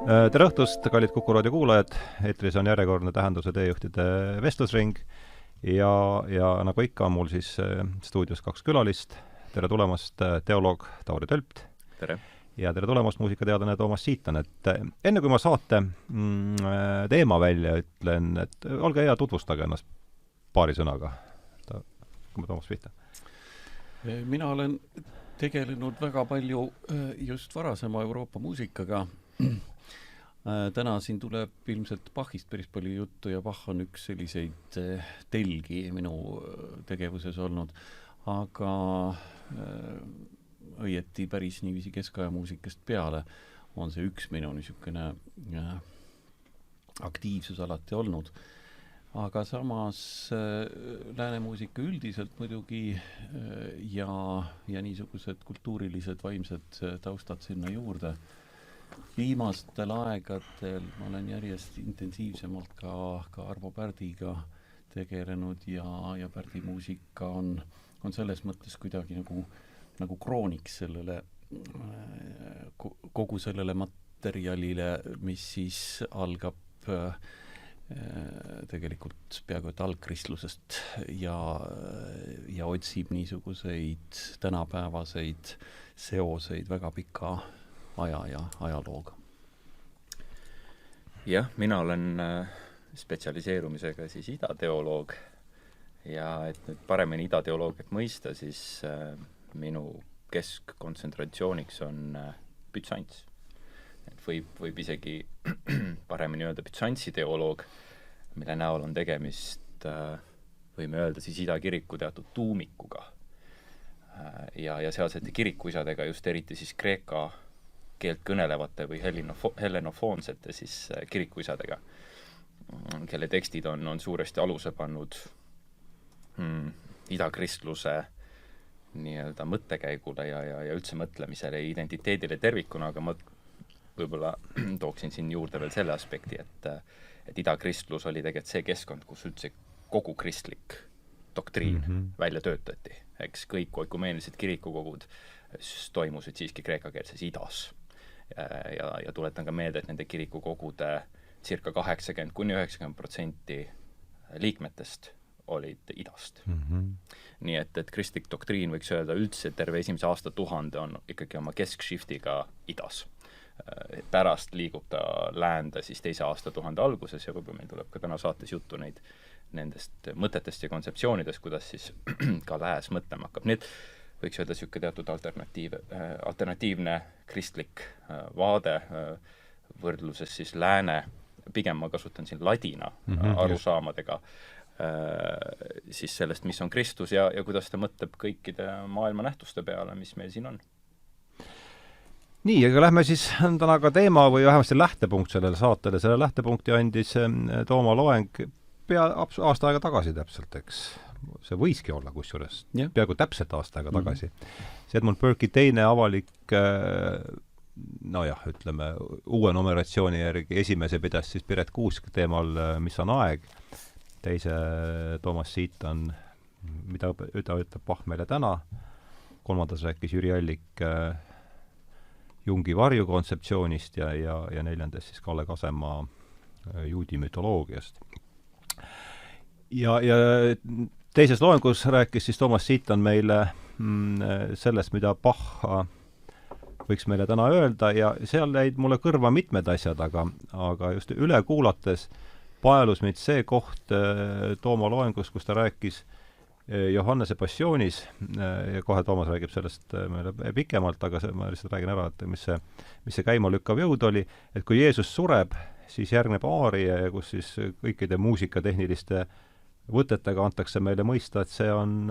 Tere õhtust, kallid Kuku raadio kuulajad. Eetris on järjekordne Tähenduse teejuhtide vestlusring ja nagu ikka on mul siis stuudios kaks külalist. Tere tulemast, teoloog Tauri Tölpt. Tere. Ja tere tulemast muusikateadlane Toomas Siitan. Enne kui ma saate teema välja ütlen, et olge hea, tutvustage ennast paari sõnaga. Toomas pihta. Mina olen tegelenud väga palju just varasema Euroopa muusikaga. Täna siin tuleb ilmselt Bachist päris palju juttu ja Bach on üks selliseid telgi minu tegevuses olnud, aga õieti päris niiviisi keskaja muusikast peale on see üks minu niisugune aktiivsus alati olnud. Aga samas läänemuusika üldiselt muidugi ja niisugused kultuurilised vaimsed taustad sinna juurde. Viimastel aegadel ma olen järjest intensiivsemalt ka Arvo Pärdiga tegelenud ja Pärdi muusika on selles mõttes kuidagi nagu krooniks sellele kogu sellele materjalile, mis siis algab tegelikult peaaegu et algkristlusest ja otsib niisuguseid tänapäevaseid seoseid väga pika aja ja ajalooga. Jah, mina olen spetsialiseerumisega siis idateoloog ja et nüüd paremini idateoloogiat mõista, siis minu keskkontsentratsiooniks on Bütsants. Võib isegi paremini öelda Bütsantsi teoloog, mille näol on tegemist, võime öelda siis idakiriku teatud tuumikuga ja sealsete kirikuisadega, just eriti siis kreeka keelt kõnelevate või hellenofoonsete siis kirikuisadega, kelle tekstid on suuresti aluse pannud idakristluse nii-öelda mõttekäigule ja üldse mõtlemisele ja identiteedile tervikuna, aga ma võib-olla tooksin siin juurde veel selle aspekti, et idakristlus oli tegelikult see keskkond, kus üldse kogu kristlik doktriin välja töötati. Eks kõik oikumeenilised kirikukogud toimusid siiski kreekakeelses idas. Ja tuletan ka meelde, et nende kirikukogude circa 80–90% liikmetest olid idast. Nii et kristlik doktriin võiks öelda üldse terve esimese aastatuhande on ikkagi oma keskshiftiga idas. Pärast liigub ta läände siis teise aastatuhande alguses ja võib-olla meil tuleb ka täna saates juttu nendest mõtetest ja kontseptsioonidest, kuidas siis ka lääs mõtlema hakkab. Need võiks öelda siuke teatud alternatiivne kristlik vaade võrdluses siis lääne, pigem ma kasutan siin ladina arusaamadega siis sellest, mis on Kristus ja kuidas ta mõtleb kõikide maailma nähtuste peale, mis meil siin on. Nii, aga lähme siis täna ka teema või vähemasti lähtepunkt sellele saatele. Selle lähtepunkti andis Tooma loeng aasta aega tagasi täpselt, eks. See võiski olla kusjuures, peaaegu täpselt aasta aega tagasi. See Edmund Burke'i teine avalik, ütleme, uue numeratsiooni järgi esimese pidas siis Piret Kuusk teemal Mis on aeg, teise Toomas Siitan, mida ütleb Bach meile täna, kolmandas rääkis Jüri Allik Jungi varju kontseptsioonist ja neljandas siis Kalle Kasemaa juudi mütoloogiast. Ja teises loengus rääkis siis Toomas Siitan meile sellest, mida Bach võiks meile täna öelda ja seal jäid mulle kõrva mitmed asjad, aga just üle kuulates paelus meid see koht Tooma loengus, kus ta rääkis Johannese passioonis ja kohe Toomas räägib sellest meile pikemalt, aga ma lihtsalt räägin ära, et mis see käima lükkav jõud oli, et kui Jeesus sureb, siis järgneb aaria ja kus siis kõikide muusikatehniliste võtetega antakse meile mõista, et see on,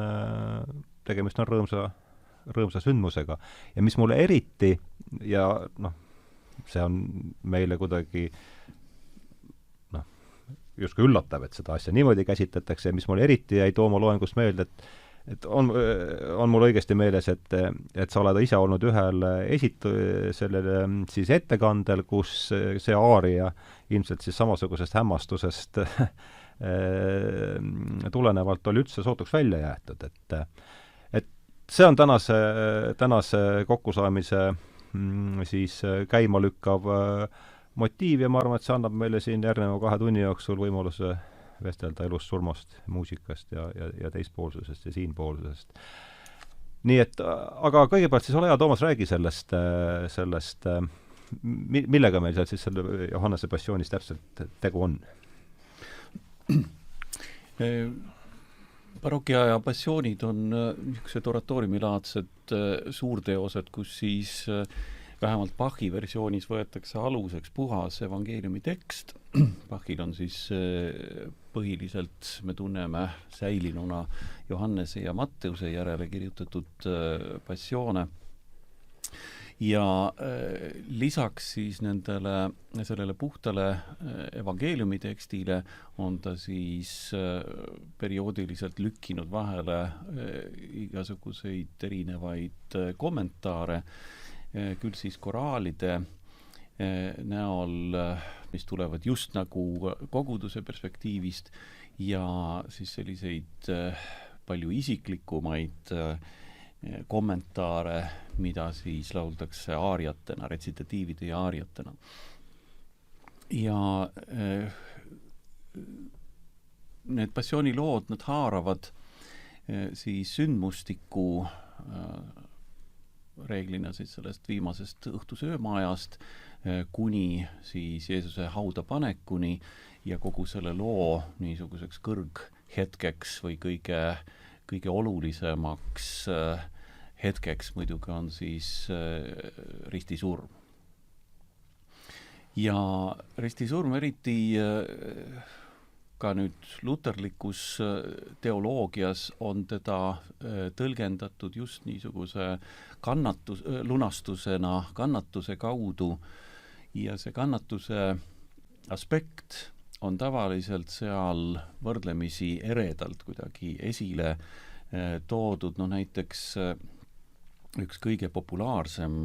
tegemist on rõõmsa sündmusega. Ja mis mulle eriti, ja see on meile kuidagi justkui üllatav, et seda asja niimoodi käsitletakse ja mis mulle eriti jäi Tooma loengust meelde, et on mul õigesti meeles, et sa oled ise olnud ühel sellele siis ettekandel, kus see aaria ilmselt siis samasugusest hämmastusest tulenevalt oli üldse sootuks välja jäetud, et see on tänase kokkusaamise siis käima lükkav motiiv ja ma arvan, et see annab meile siin järgneva 2 tunni jooksul võimaluse vestelda elust, surmast, muusikast ja teispoolsusest ja siinpoolsusest. Nii et, aga kõigepealt siis ole hea, Toomas, räägi sellest, millega meil seal siis selle Johannese passioonis täpselt tegu on? Barokiaja passioonid on niisugused oratooriumilaadsed suurteosed, kus siis vähemalt Bachi versioonis võetakse aluseks puhas evangeeliumi tekst. Bachil on siis põhiliselt, me tunneme säilinuna Johannese ja Matteuse järele kirjutatud passioone. Ja lisaks siis sellele puhtale evangeeliumi tekstile on ta siis perioodiliselt lükkinud vahele igasuguseid erinevaid kommentaare, küll siis koraalide näol, mis tulevad just nagu koguduse perspektiivist ja siis selliseid palju isiklikumaid kommentaare, mida siis lauldakse aariatena, retsitatiivide ja aariatena. Ja need passioonilood, nad haaravad siis sündmustiku reeglina siis sellest viimasest õhtusöömaajast kuni siis Jeesuse hauda panekuni ja kogu selle loo niisuguseks kõrghetkeks või kõige olulisemaks hetkeks muidugi on siis ristisurm. Ja ristisurm eriti ka nüüd luterlikus teoloogias on teda tõlgendatud just niisuguse lunastusena, kannatuse kaudu ja see kannatuse aspekt on tavaliselt seal võrdlemisi eredalt kuidagi esile toodud, no näiteks üks kõige populaarsem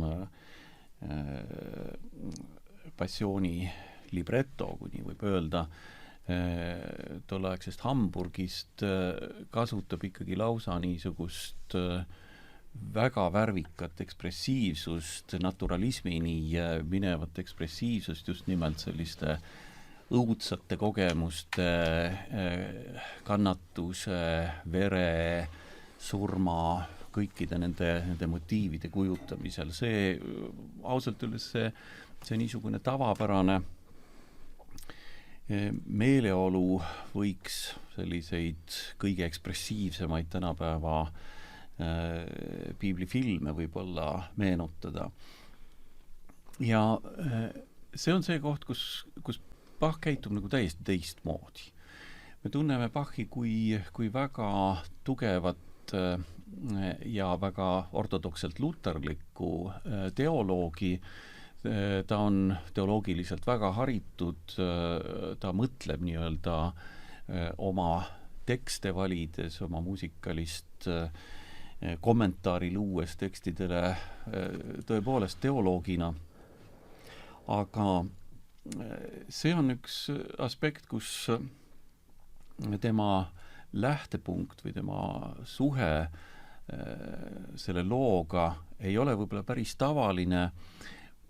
passiooni libretto, kuni võib öelda, tolleaegsest Hamburgist kasutab ikkagi lausa niisugust väga värvikat ekspressiivsust, naturalismini minevat ekspressiivsust just nimelt selliste õudsate kogemuste, kannatuse, vere, surma, kõikide nende motiivide kujutamisel. See ausalt öeldes see niisugune tavapärane meeleolu võiks selliseid kõige ekspressiivsemaid tänapäeva piiblifilme võib-olla meenutada. Ja see on see koht, kus Bach käitub nagu täiesti teistmoodi. Me tunneme Bachi kui väga tugevat ja väga ortodokselt luterlikku teoloogi. Ta on teoloogiliselt väga haritud, ta mõtleb nii-öelda oma tekste valides, oma muusikalist kommentaari luues tekstidele tõepoolest teoloogina. Aga see on üks aspekt, kus tema lähtepunkt või tema suhe selle looga ei ole võib-olla päris tavaline.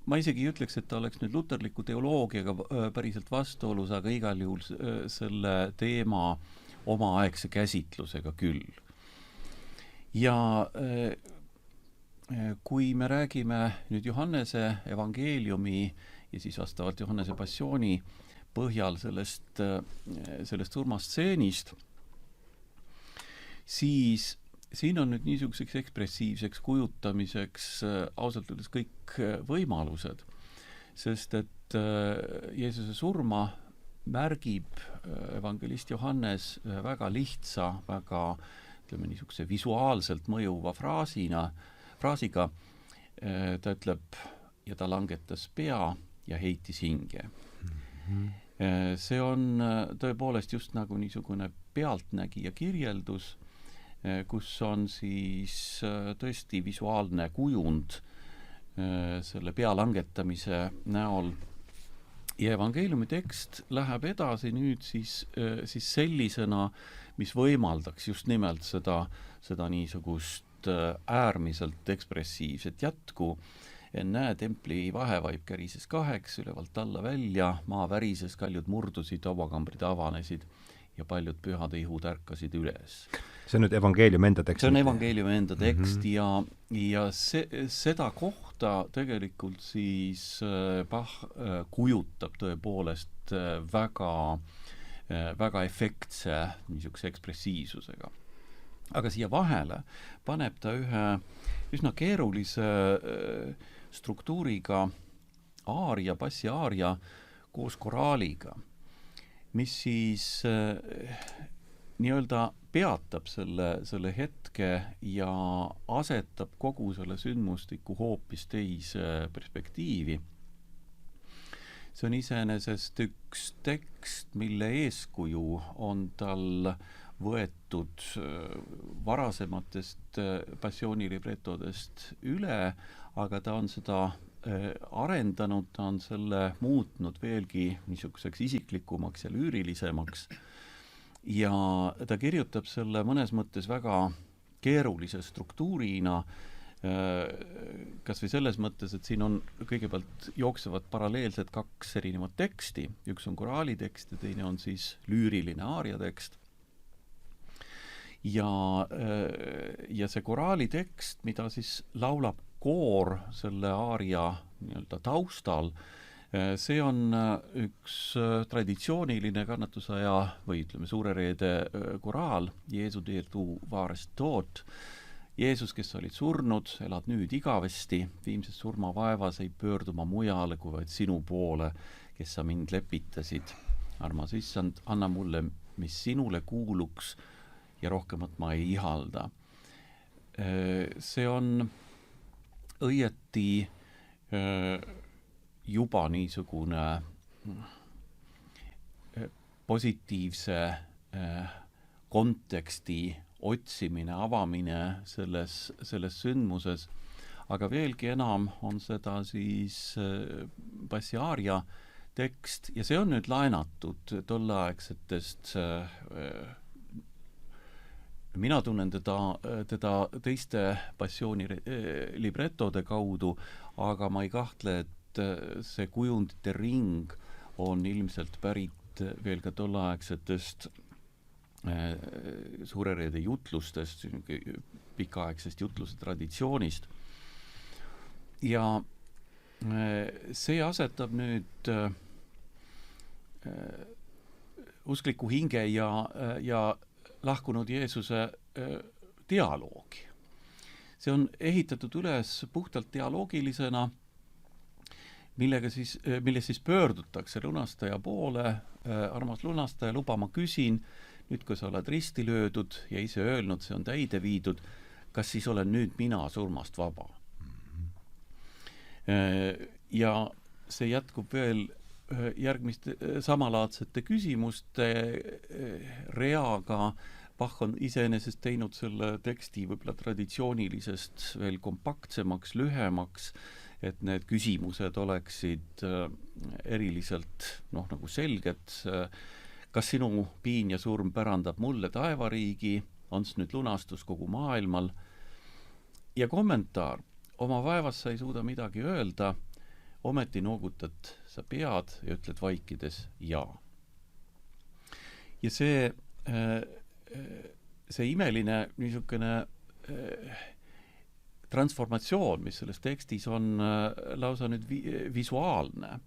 Ma isegi ei ütleks, et ta oleks nüüd luterliku teoloogiaga päriselt vastuolus, aga igal juhul selle teema omaaegse käsitlusega küll. Ja kui me räägime nüüd Johannese evangeeliumi ja siis vastavalt Johannese passiooni põhjal sellest surmastseenist, siis siin on nüüd niisuguseks ekspressiivseks kujutamiseks ausalt öeldes kõik võimalused, sest et Jeesuse surma märgib evangelist Johannes väga lihtsa, väga ütleme niisuguse visuaalselt mõjuva fraasiga. Ta ütleb, ja ta langetas pea ja heitis hinge. See on tõepoolest just nagu niisugune pealtnägija kirjeldus, kus on siis tõesti visuaalne kujund selle pea langetamise näol. Ja evangeeliumi tekst läheb edasi nüüd siis sellisena, mis võimaldaks just nimelt seda niisugust äärmiselt ekspressiivset jätku, ennäe, templi vahevaip kärises 2, ülevalt alla välja, maa värises, kaljud murdusid, hauakambrid avanesid ja paljud pühade ihud ärkasid üles. See on nüüd evangeeliumi enda tekst? See on evangeeliumi enda tekst ja seda kohta tegelikult siis Bach kujutab tõepoolest väga efektse niisuguse ekspressiivsusega. Aga siia vahele paneb ta ühe üsna keerulise struktuuriga aaria, bassiaaria koos koraaliga, mis siis nii-öelda peatab selle hetke ja asetab kogu selle sündmustiku hoopis teise perspektiivi. See on iseenesest üks tekst, mille eeskuju on tal võetud varasematest passioonilibretodest üle, aga ta on seda arendanud, ta on selle muutnud veelgi niisuguseks isiklikumaks ja lüürilisemaks ja ta kirjutab selle mõnes mõttes väga keerulise struktuurina, kas või selles mõttes, et siin on kõigepealt jooksevad paralleelselt 2 erinevat teksti, üks on koraalitekst ja teine on siis lüüriline aariatekst. Ja see koraalitekst, mida siis laulab koor selle aaria nii-öelda taustal, see on üks traditsiooniline kannatusaja või ütleme Suure Reede koraal, Jeesu teer tuu vaarest tood. Jeesus, kes olid surnud, elad nüüd igavesti, viimses surmavaevas ei pöördu ma mujale kui vaid sinu poole, kes sa mind lepitasid. Armas issand, anna mulle, mis sinule kuuluks ja rohkemat ma ei ihalda. See on õieti juba niisugune positiivse konteksti otsimine, avamine selles sündmuses, aga veelgi enam on seda siis bassiaaria tekst ja see on nüüd laenatud tolleaegsetest mina tunnen teda teiste passiooni libretode kaudu, aga ma ei kahtle, et see kujundite ring on ilmselt pärit veel ka tolleaegsetest Suure Reede jutlustest, pikaaegsest jutluse traditsioonist. Ja see asetab nüüd uskliku hinge ja lahkunud Jeesuse dialoogi. See on ehitatud üles puhtalt dialoogilisena, milles siis pöördutakse lunastaja poole, armas lunastaja, luba ma küsin, nüüd kui sa oled risti löödud ja ise öelnud, see on täide viidud, kas siis olen nüüd mina surmast vaba? Ja see jätkub veel järgmiste samalaadsete küsimuste reaga. Bach on iseenesest teinud selle teksti võib-olla traditsioonilisest veel kompaktsemaks, lühemaks, et need küsimused oleksid eriliselt nagu selged. Kas sinu piin ja surm pärandab mulle taevariigi, on see nüüd lunastus kogu maailmal? Ja kommentaar, oma vaevas sa ei suuda midagi öelda, ometi noogutad sa pead ja ütled vaikides ja. Ja see imeline niisugune transformatsioon, mis selles tekstis on lausa nüüd visuaalne.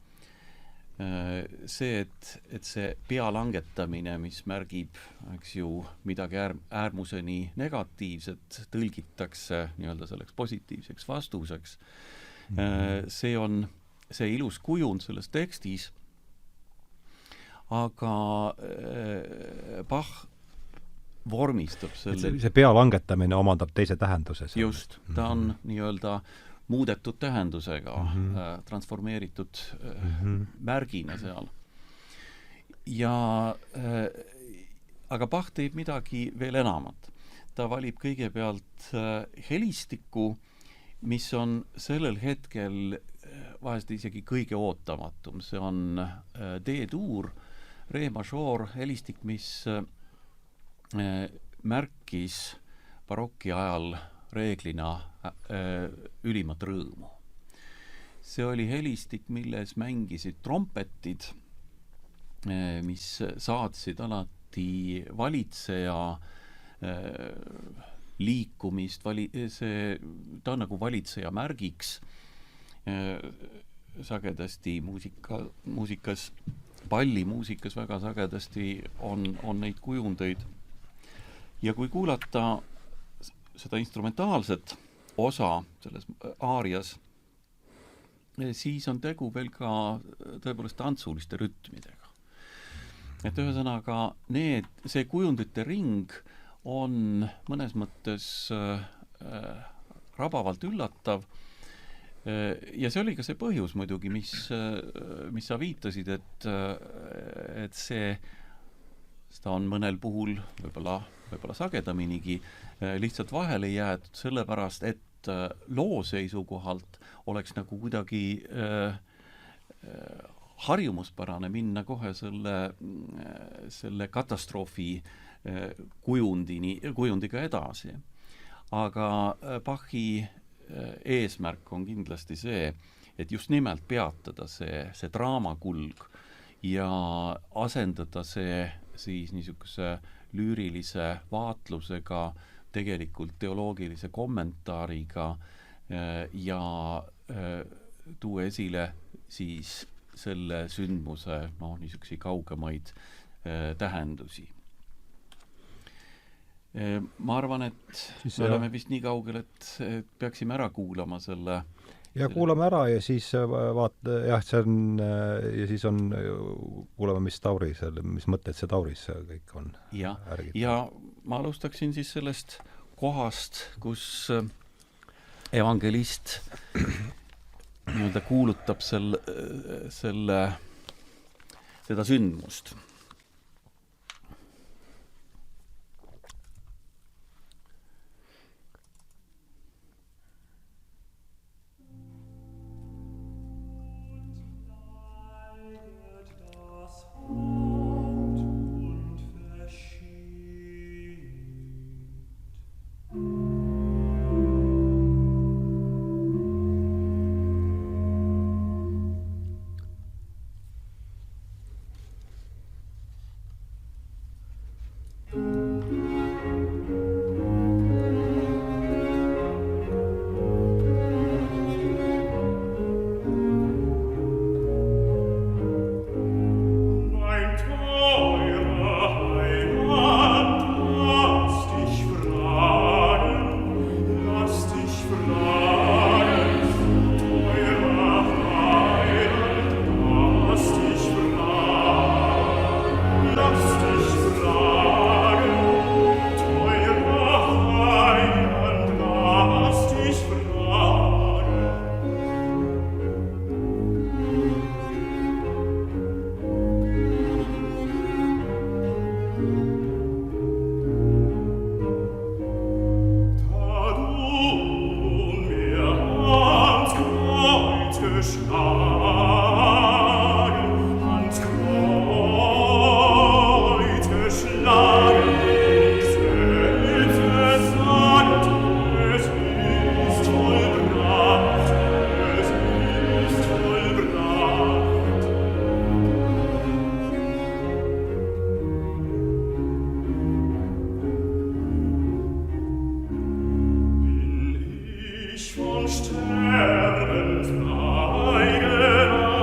See, et see pea langetamine, mis märgib, eks ju, midagi äärmuseni negatiivset, tõlgitakse nii-öelda selleks positiivseks vastuseks. See on see ilus kujund selles tekstis, aga Bach vormistab selle... See pea langetamine omandab teise tähenduse. Just, ta on nii-öelda muudetud tähendusega, transformeeritud märgina seal. Ja aga Bach teeb midagi veel enamat. Ta valib kõigepealt helistiku, mis on sellel hetkel vahest isegi kõige ootamatum. See on D-tuur, re mažoor, helistik, mis märkis baroki ajal reeglina ülimat rõõmu. see oli helistik, milles mängisid trompetid, mis saatsid alati valitseja liikumist, ta on nagu valitseja märgiks. Sagedasti muusikas, pallimuusikas väga sagedasti on neid kujundeid. Ja kui kuulata seda instrumentaalset osa selles aarias, siis on tegu veel ka tõepoolest tantsuliste rütmidega. Et ühesõnaga, see kujundite ring on mõnes mõttes rabavalt üllatav. Ja see oli ka see põhjus muidugi, mis sa viitasid, et seda on mõnel puhul võib-olla sagedaminigi lihtsalt vahele jäädud sellepärast, et loo seisukohalt oleks nagu kuidagi harjumuspärane minna kohe selle katastroofi kujundiga edasi. Aga Bachi eesmärk on kindlasti see, et just nimelt peatada see draamakulg ja asendada see siis niisuguse lüürilise vaatlusega, tegelikult teoloogilise kommentaariga ja tuua esile siis selle sündmuse niisugusi kaugemaid tähendusi. Ma arvan, et siis me oleme vist nii kaugel, et peaksime ära kuulama selle. Ja kuulame ära ja siis kuulame, mis mõtted see Tauris kõik on. Ja ma alustaksin siis sellest kohast, kus evangelist nii-öelda kuulutab seda sündmust. Sterben, Freigen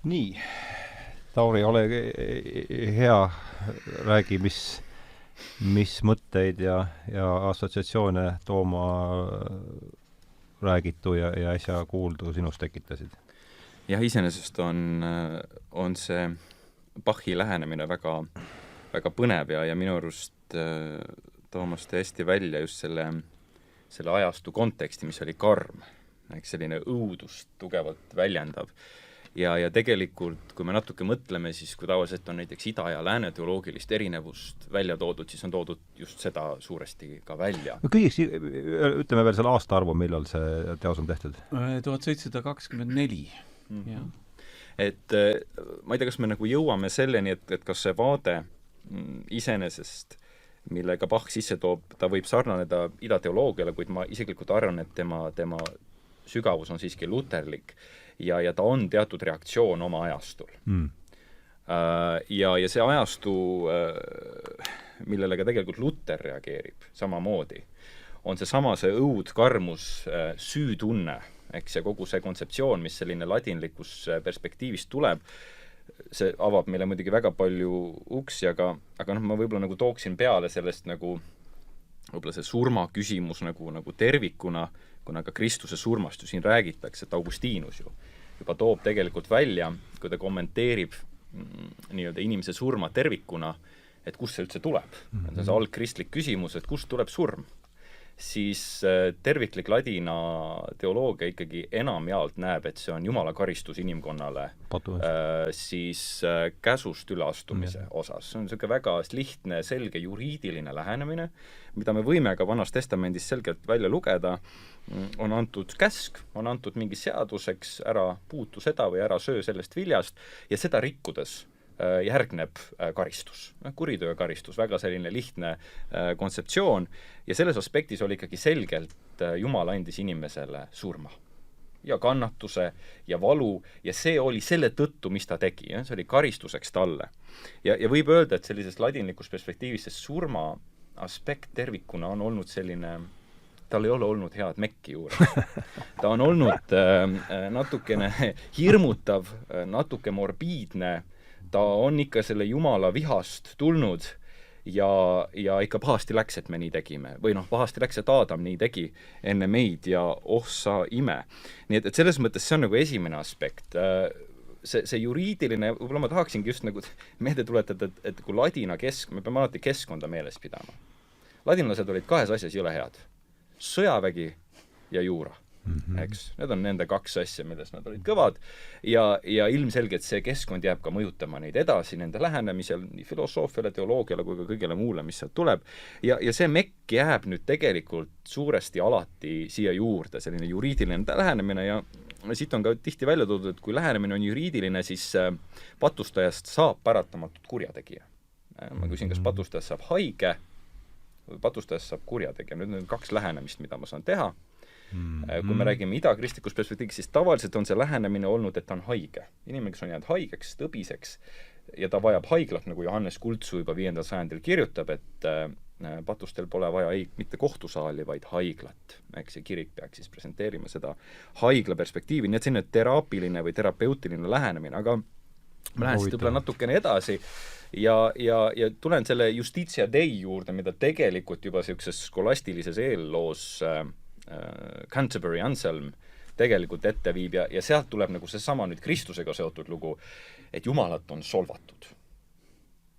Nii, Tauri, ole hea, räägi, mis mõtteid ja assotsiatsioone Tooma räägitu ja äsja kuuldu sinust tekitasid? Jah, iseenesest on see Bachi lähenemine väga, väga põnev ja minu arust Toomas tõi hästi välja just selle ajastu konteksti, mis oli karm, selline õudust tugevalt väljendav. Ja tegelikult, kui me natuke mõtleme, siis kui tavaliselt on näiteks ida ja lääne teoloogilist erinevust välja toodud, siis on toodud just seda suuresti ka välja. Kõigiks, ütleme veel selle aastaarvu, millal see teos on tehtud? 1724. Ja. Et ma ei tea, kas me nagu jõuame selleni, et kas see vaade iseenesest, millega Bach sisse toob, ta võib sarnaneda idateoloogiale, kuid ma isiklikult arvan, et tema sügavus on siiski luterlik ja ta on teatud reaktsioon oma ajastul. Ja see ajastu, millele ka tegelikult Luter reageerib samamoodi, on see õud, karmus, süütunne, eks, ja kogu see kontseptsioon, mis selline ladinlikus perspektiivist tuleb, see avab meile muidugi väga palju uksi, aga ma võib-olla nagu tooksin peale sellest nagu võib-olla see surma küsimus nagu tervikuna, kuna ka Kristuse surmast ju siin räägitakse, et Augustinus ju juba toob tegelikult välja, kui ta kommenteerib nii-öelda inimese surma tervikuna, et kust see üldse tuleb. See on see algkristlik küsimus, et kust tuleb surm. Siis terviklik ladina teoloogia ikkagi enamjaolt näeb, et see on Jumala karistus inimkonnale siis käsust üleastumise osas. See on niisugune väga lihtne, selge juriidiline lähenemine, mida me võime ka Vanas Testamendis selgelt välja lugeda. On antud käsk, on antud mingi seaduseks, ära puutu seda või ära söö sellest viljast ja seda rikkudes järgneb karistus. Kuritöö karistus, väga selline lihtne kontseptsioon ja selles aspektis oli ikkagi selgelt Jumal andis inimesele surma ja kannatuse ja valu ja see oli selle tõttu, mis ta tegi. See oli karistuseks talle. Ja võib öelda, et sellisest ladinlikust perspektiivist see surma aspekt tervikuna on olnud selline, tal ei ole olnud head mekki juures. Ta on olnud natukene hirmutav, natuke morbiidne, ta on ikka selle Jumala vihast tulnud ja ikka pahasti läks, et me nii tegime. Või pahasti läks, et Aadam nii tegi enne meid ja sa ime. Nii et selles mõttes see on nagu esimene aspekt. See juriidiline, võib-olla ma tahaksingi just nagu meelde tuletada, et kui ladina me peame alati keskkonda meeles pidama. Ladinlased olid kahes asjas jõle head. Sõjavägi ja juura. Eks? Need on nende kaks asja, milles nad olid kõvad ja ilmselgelt see keskkond jääb ka mõjutama neid edasi, nende lähenemisel, nii filosoofiale, teoloogiale kui ka kõigele muule, mis sealt tuleb. Ja see mekk jääb nüüd tegelikult suuresti alati siia juurde, selline juriidiline lähenemine ja siit on ka tihti välja toodud, et kui lähenemine on juriidiline, siis patustajast saab paratamatult kurjategija. Ma küsin, kas patustajast saab haige või patustajast saab kurjategija. Nüüd on kaks lähenemist, mida ma saan teha. Kui me räägime idakristlikust perspektiivist, siis tavaliselt on see lähenemine olnud, et ta on haige. Inimene, kes on jäänud haigeks, tõbiseks ja ta vajab haiglat, nagu Johannes Kultsu juba 5. sajandil kirjutab, et patustel pole vaja mitte kohtusaali, vaid haiglat. Eks see kirik peaks siis presenteerima seda haigla perspektiivi, nii et selline teraapiline või terapeutiline lähenemine, aga ma lähen siis võib-olla natukene edasi ja tulen selle Justitia Dei juurde, mida tegelikult juba niisuguses skolastilises eelloos Canterbury Anselm tegelikult ette viib ja sealt tuleb nagu seesama nüüd Kristusega seotud lugu, et Jumalat on solvatud.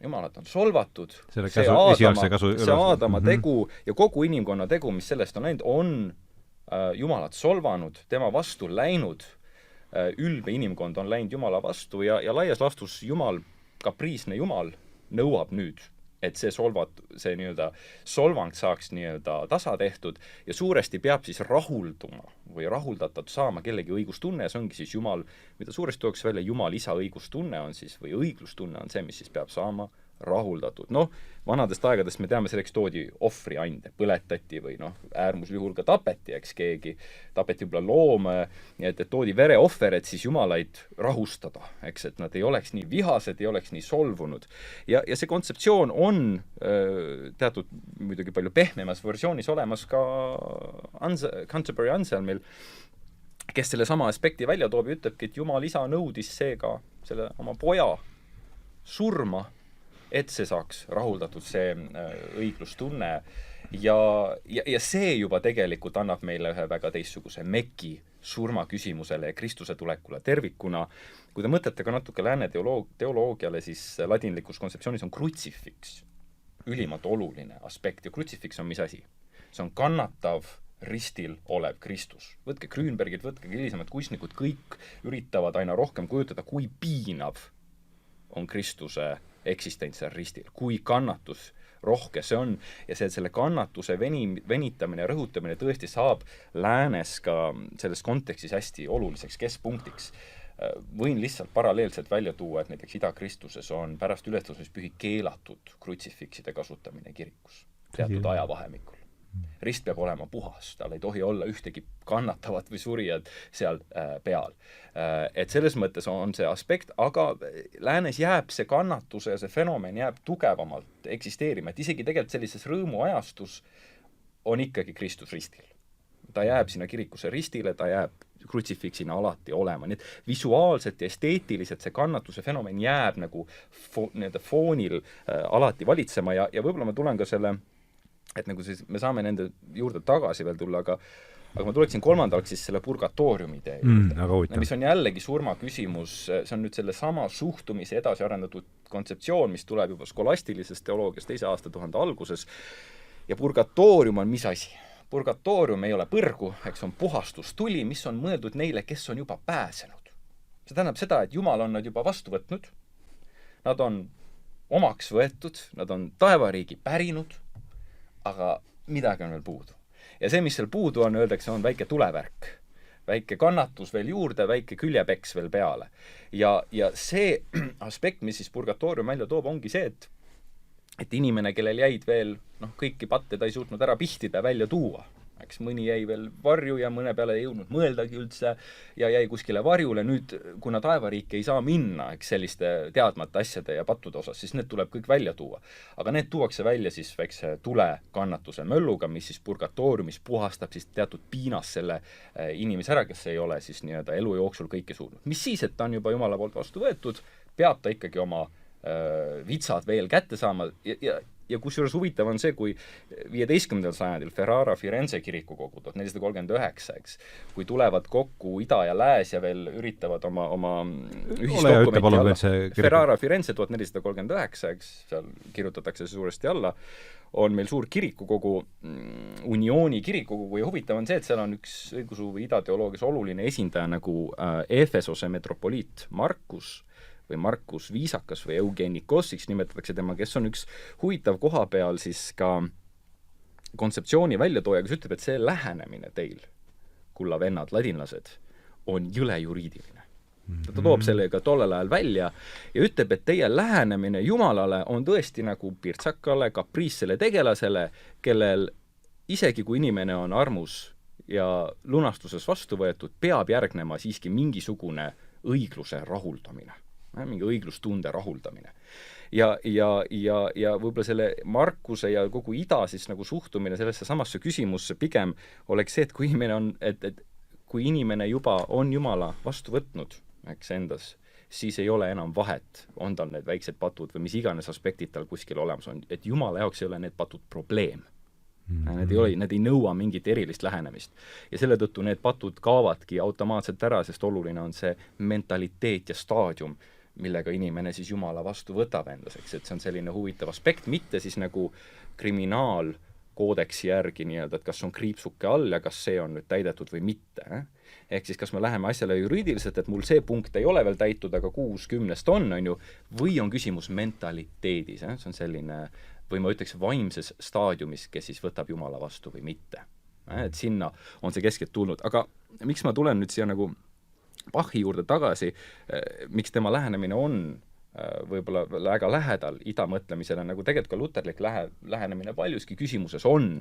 Jumalat on solvatud, see Aadama tegu ja kogu inimkonna tegu, mis sellest on läinud, on Jumalat solvanud, tema vastu läinud, ülbe inimkond on läinud Jumala vastu ja laias laastus Jumal, kapriisne Jumal, nõuab nüüd, et see nii-öelda solvang saaks nii-öelda tasa tehtud ja suuresti peab siis rahulduma või rahuldatud saama kellegi õigustunne ja see ongi siis Jumal, mida suuresti tuuakse välja, Jumal isa õigustunne on siis, või õiglustunne on see, mis siis peab saama rahuldatud. Vanadest aegadest me teame, selleks toodi ohvriande, põletati või äärmusjuhul ka tapeti, eks keegi, tapeti võib-olla loome, nii et toodi vereohver, et siis jumalaid rahustada, eks, et nad ei oleks nii vihased, ei oleks nii solvunud. Ja see kontseptsioon on teatud muidugi palju pehmemas versioonis olemas ka Canterbury Anselmil, kes selle sama aspekti välja toob ja ütlebki, et Jumal isa nõudis seega selle oma poja surma, et see saaks rahuldatud see õiglustunne ja see juba tegelikult annab meile ühe väga teistsuguse meki surma küsimusele ja Kristuse tulekule tervikuna. Kui te mõtlete ka natuke lääne teoloogiale, siis ladinlikus kontseptsioonis on krutsifiks ülimalt oluline aspekt ja krutsifiks on mis asi? See on kannatav ristil olev Kristus. Võtke Grünbergid, võtke hilisemad kunstnikud, kõik üritavad aina rohkem kujutada, kui piinav on Kristuse eksistents seal ristil, kui kannatus rohke see on ja selle kannatuse venitamine ja rõhutamine tõesti saab läänes ka selles kontekstis hästi oluliseks keskpunktiks. Võin lihtsalt paralleelselt välja tuua, et näiteks idakristuses on pärast ülestõusmispühi keelatud krutsifikside kasutamine kirikus teatud ajavahemikul. Rist peab olema puhas, tal ei tohi olla ühtegi kannatavat või surijad seal peal. Et selles mõttes on see aspekt, aga läänes jääb see kannatuse ja see fenomen jääb tugevamalt eksisteerima, et isegi tegelikult sellises rõõmuajastus on ikkagi Kristus ristil. Ta jääb sinna kirikuse ristile, ta jääb krutsifiksina alati olema, nii et visuaalselt ja esteetiliselt see kannatuse fenomen jääb nagu foonil alati valitsema ja võib-olla ma tulen ka selle et nagu siis me saame nende juurde tagasi veel tulla, aga ma tuleksin kolmandaks siis selle purgatooriumi idee juurde, mis on jällegi surma küsimus, see on nüüd selle sama suhtumise edasi arendatud kontseptsioon, mis tuleb juba skolastilisest teoloogiast 2. aastatuhande alguses ja purgatoorium on mis asi? Purgatoorium ei ole põrgu, eks on puhastustuli, mis on mõeldud neile, kes on juba pääsenud. See tähendab seda, et Jumal on nad juba vastu võtnud, nad on omaks võetud, nad on taevariigi pärinud, aga midagi on veel puudu. Ja see, mis seal puudu on, öeldakse, on väike tulevärk. Väike kannatus veel juurde, väike küljepeks veel peale. Ja see aspekt, mis siis purgatoorium välja toob, ongi see, et inimene, kellel jäid veel kõiki patte ta ei suutnud ära pihtida välja tuua. Eks mõni jäi veel varju ja mõne peale ei jõudnud mõeldagi üldse ja jäi kuskile varjule. Nüüd, kuna taevariik ei saa minna selliste teadmata asjade ja pattude osas, siis need tuleb kõik välja tuua. Aga need tuuakse välja siis väikse tulekannatuse mölluga, mis siis purgatooriumis puhastab siis teatud piinas selle inimese ära, kes ei ole siis nii-öelda elu jooksul kõike suutnud. Mis siis, et ta on juba Jumala poolt vastu võetud, peab ta ikkagi oma vitsad veel kätte saama ja kusjuures huvitav on see, kui 15. sajandil Ferrara Firenze kirikukogu 1439, eks, kui tulevad kokku ida ja lääs ja veel üritavad oma ühisdokumenti alla. Ferrara Firenze 1439, eks, seal kirjutatakse see suuresti alla, on meil suur kirikukogu, Uniooni kirikukogu ja huvitav on see, et seal on üks õigusu või idateoloogias oluline esindaja nagu Efesose metropoliit Markus või Markus Viisakas või Eugeni Kossiks nimetatakse tema, kes on üks huvitav koha peal siis ka kontseptsiooni väljatooja, kes ütleb, et see lähenemine teil, kulla vennad, ladinlased, on jõle juriidiline. Ta toob sellega tollel ajal välja ja ütleb, et teie lähenemine Jumalale on tõesti nagu pirtsakale, kapriissele tegelasele, kellel isegi kui inimene on armus ja lunastuses vastu võetud, peab järgnema siiski mingisugune õigluse rahuldamine, mingi õiglustunde rahuldamine. Ja võib-olla selle Markuse ja kogu ida siis nagu suhtumine sellesse samasse küsimusse pigem oleks see, et kui inimene on, et kui inimene juba on Jumala vastu võtnud, eks endas, siis ei ole enam vahet, on tal need väiksed patud või mis iganes aspektid tal kuskil olemas on, et Jumala jaoks ei ole need patud probleem. Need ei nõua mingit erilist lähenemist. Ja selle tõttu need patud kaavadki automaatselt ära, sest oluline on see mentaliteet ja staadium, millega inimene siis Jumala vastu võtab endaseks, et see on selline huvitav aspekt, mitte siis nagu kriminaalkoodeksi järgi nii-öelda, et kas on kriipsuke all ja kas see on nüüd täidetud või mitte. Ehk siis kas me läheme asjale juriidiliselt, et mul see punkt ei ole veel täitud, aga 6-10 on ju, või on küsimus mentaliteedis, see on selline, või ma ütleks vaimses staadiumis, kes siis võtab Jumala vastu või mitte. Et sinna on see keskelt tulnud, aga miks ma tulen nüüd siia nagu Bachi juurde tagasi, miks tema lähenemine on võib-olla väga lähedal idamõtlemisele, nagu tegelikult ka luterlik lähenemine paljuski küsimuses on,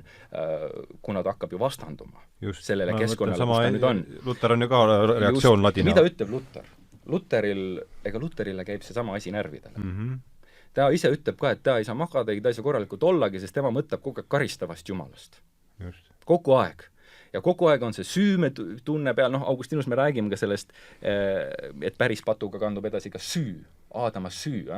kuna ta hakkab ju vastanduma sellele keskkonnale, kus ta nüüd on. Luter on ju ka reaktsioon ladina. Mida ütleb Luter? Luterile käib see sama asi närvidele. Ta ise ütleb ka, et ta ei saa magada, ta ei saa korralikult ollagi, sest tema mõtleb kogu aeg karistavast Jumalast. Kogu aeg. Ja kogu aeg on see süümetunne peal, Augustinus me räägime ka sellest, et päris patuga kandub edasi ka süü, Aadama süü.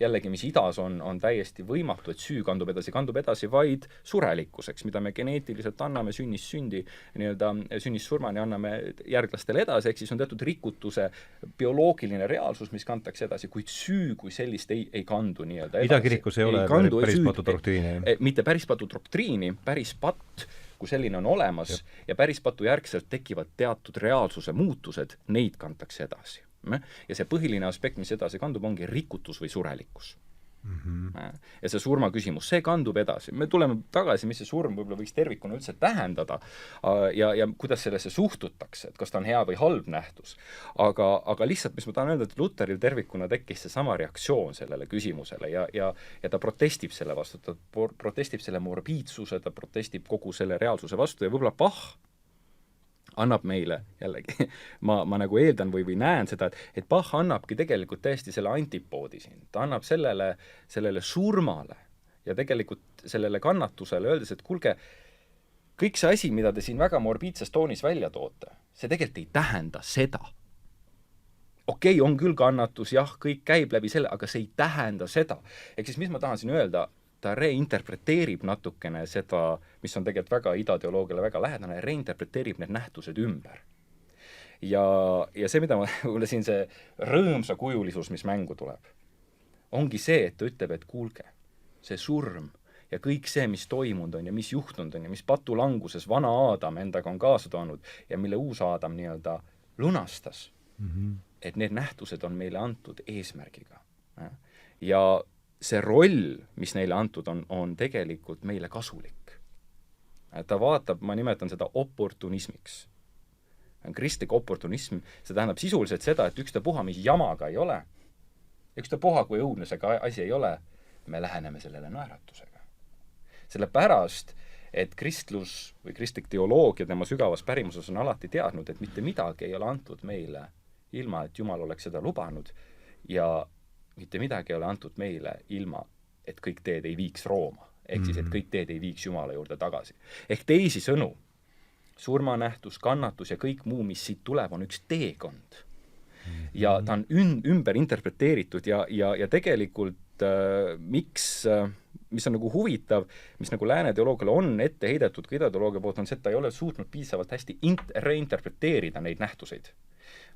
Jällegi, mis idas on täiesti võimatu, et süü kandub edasi vaid surelikkuseks, mida me geneetiliselt anname sünnist sündi, sünnist surmani anname järglastele edasi, ehk siis on teatud rikutuse bioloogiline reaalsus, mis kantakse edasi, kuid süü kui sellist ei kandu nii-öelda edasi. Idakirikus ei ole päris patu doktriini. Mitte päris patu doktriini, päris patt kui selline on olemas ja päris patu järgselt tekivad teatud reaalsuse muutused, neid kantakse edasi. Ja see põhiline aspekt, mis edasi kandub, ongi rikutus või surelikkus. Ja see surma küsimus, see kandub edasi. Me tuleme tagasi, mis see surm võib-olla võiks tervikuna üldse tähendada ja kuidas sellesse suhtutakse, et kas ta on hea või halb nähtus. Aga lihtsalt, mis ma tahan öelda, et Luteril tervikuna tekkis see sama reaktsioon sellele küsimusele ja ta protestib selle vastu, ta protestib selle morbiidsuse, ta protestib kogu selle reaalsuse vastu ja võib-olla Bach annab meile, jällegi, ma nagu eeldan või näen seda, et Bach annabki tegelikult täiesti selle antipoodi siin. Ta annab sellele surmale ja tegelikult sellele kannatusele öeldes, et kuulge, kõik see asi, mida te siin väga morbiidses toonis välja toote, see tegelikult ei tähenda seda. Okei, on küll kannatus, jah, kõik käib läbi selle, aga see ei tähenda seda. Ehk siis, mis ma tahan siin öelda, ta reinterpreteerib natukene seda, mis on tegelikult väga idateoloogiale väga lähedane, reinterpreteerib need nähtused ümber. Ja see, mida mulle siin see rõõmsa kujulisus, mis mängu tuleb, ongi see, et ta ütleb, et kuulge, see surm ja kõik see, mis toimunud on ja mis juhtunud on ja mis patulanguses vana Aadam endaga on kaasa toonud ja mille uus Aadam nii-öelda lunastas, et need nähtused on meile antud eesmärgiga. Ja see roll, mis neile antud on tegelikult meile kasulik. Ta vaatab, ma nimetan seda oportunismiks. Kristlik oportunism, see tähendab sisuliselt seda, et ükstapuha, mis jamaga ei ole, ükstapuha, kui õudnesega asi ei ole, me läheneme sellele naeratusega. Sellepärast, et kristlus või kristlik teoloogia tema sügavas pärimuses on alati teadnud, et mitte midagi ei ole antud meile ilma, et Jumal oleks seda lubanud ja mitte midagi ei ole antud meile ilma, et kõik teed ei viiks Rooma. Ehk siis, et kõik teed ei viiks Jumala juurde tagasi. Ehk teisi sõnu, surmanähtus, kannatus ja kõik muu, mis siit tuleb, on üks teekond. Ja ta on ümber interpreteeritud ja tegelikult mis on nagu huvitav, mis nagu lääne teoloogiale on ette heidetud ka idateoloogia poolt, on see, et ta ei ole suutnud piisavalt hästi reinterpreteerida neid nähtuseid,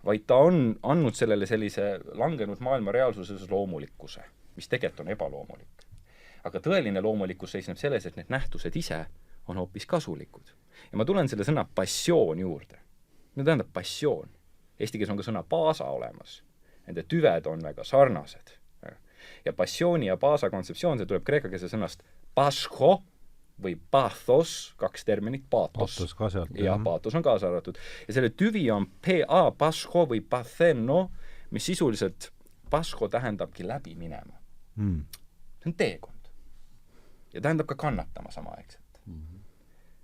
vaid ta on andnud sellele sellise langenud maailma reaalsuses loomulikkuse, mis tegelikult on ebaloomulik. Aga tõeline loomulikkus seisneb selles, et need nähtused ise on hoopis kasulikud. Ja ma tulen selle sõna passioon juurde. Mida tähendab passioon? Eesti keeles on ka sõna paasa olemas. Nende tüved on väga sarnased. Ja passiooni ja paasa kontseptsioon, see tuleb kreekakeelse sõnast pasko või pathos, kaks terminit, pathos. Ja pathos on kaasa arvatud. Ja selle tüvi on pa, pasko või patheno, mis sisuliselt pasko tähendabki läbi minema. See on teekond. Ja tähendab ka kannatama samaaegselt.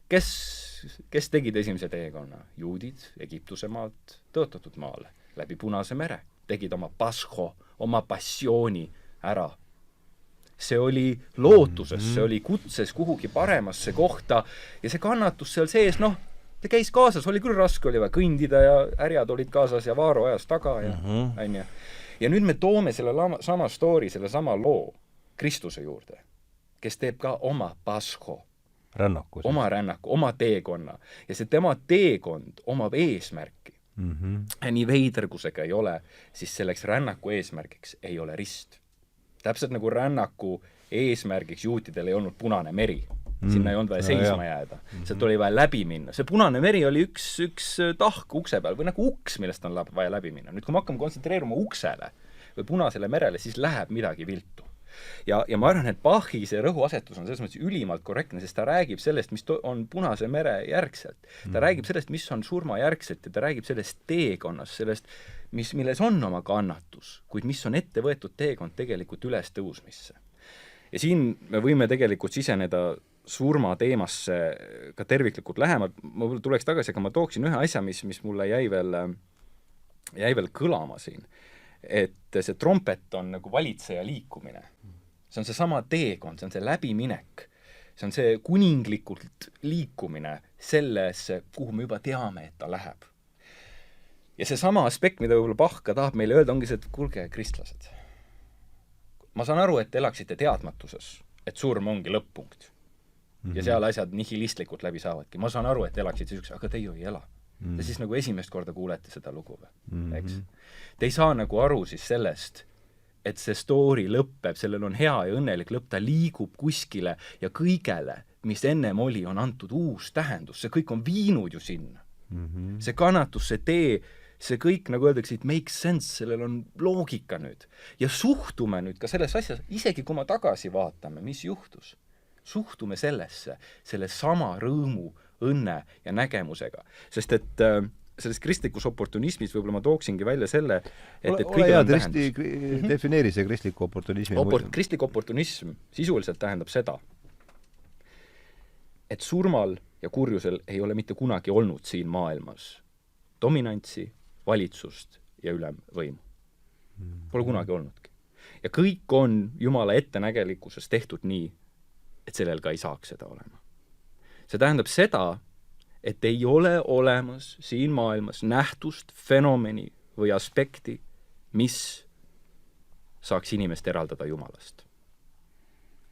kes tegid esimese teekonna? Juudid Egiptuse maalt tõotatud maale, läbi Punase mere, tegid oma pasho, oma passiooni ära. See oli lootuses, see oli kutses kuhugi paremasse kohta ja see kannatus seal sees, noh, ta käis kaasas, oli küll raske, oli vaja kõndida ja härjad olid kaasas ja Vaaro ajas taga ja onju. Ja nüüd me toome selle sama story, selle sama loo Kristuse juurde, kes teeb ka oma pasho, oma rännaku, oma teekonna ja see tema teekond omab eesmärki. Nii veider, kui see ka ei ole, siis selleks rännaku eesmärgiks ei ole rist. Täpselt nagu rännaku eesmärgiks juutidel ei olnud Punane meri. Sinna ei olnud vaja seisma jääda. Sealt oli vaja läbi minna. See Punane meri oli üks tahk ukse peal või nagu uks, millest on vaja läbi minna. Nüüd, kui me hakkame kontsentreeruma uksele või Punasele merele, siis läheb midagi viltu. Ja ma arvan, et Bachi see rõhuasetus on selles mõttes ülimalt korrektne, sest ta räägib sellest, mis on Punase mere järgselt. Ta räägib sellest, mis on surma järgselt ja ta räägib sellest teekonnast, sellest, milles on oma kannatus, kuid mis on ette võetud teekond tegelikult üles tõusmisse. Ja siin me võime tegelikult siseneda surma teemasse ka terviklikult lähemalt. Ma tuleks tagasi, aga ma tooksin ühe asja, mis mulle jäi veel kõlama siin. Et see trompet on nagu valitseja liikumine. See on see sama teekond, see on see läbiminek. See on see kuninglikult liikumine sellesse, kuhu me juba teame, et ta läheb. Ja see sama aspekt, mida võib-olla Bach ka tahab meile öelda, ongi see, et kuulge, kristlased. Ma saan aru, et elaksite teadmatuses, et surm ongi lõpp-punkt. Ja seal asjad nihilistlikult läbi saavadki. Ma saan aru, et elaksite süüks, aga te ju ei ela. Te siis nagu esimest korda kuulete seda lugu või, eks? Te ei saa nagu aru siis sellest, et see story lõppeb, sellel on hea ja õnnelik lõpp, ta liigub kuskile ja kõigele, mis ennem oli, on antud uus tähendus, see kõik on viinud ju sinna. See kannatus, see tee, see kõik, nagu öeldakse, it makes sense, sellel on loogika nüüd. Ja suhtume nüüd ka selles asjas, isegi kui me tagasi vaatame, mis juhtus, suhtume sellesse, selle sama rõõmu, õnne ja nägemusega. Sest et selles kristlikus oportunismis võib-olla ma tooksingi välja selle, et kõigil on tähendus. Defineeri see kristliku oportunismi. Kristlik oportunism sisuliselt tähendab seda, et surmal ja kurjusel ei ole mitte kunagi olnud siin maailmas dominantsi, valitsust ja ülemvõimu. Pole kunagi olnudki. Ja kõik on Jumala ettenägelikkuses tehtud nii, et sellel ka ei saaks seda olema. See tähendab seda, et ei ole olemas siin maailmas nähtust, fenomeni või aspekti, mis saaks inimest eraldada Jumalast.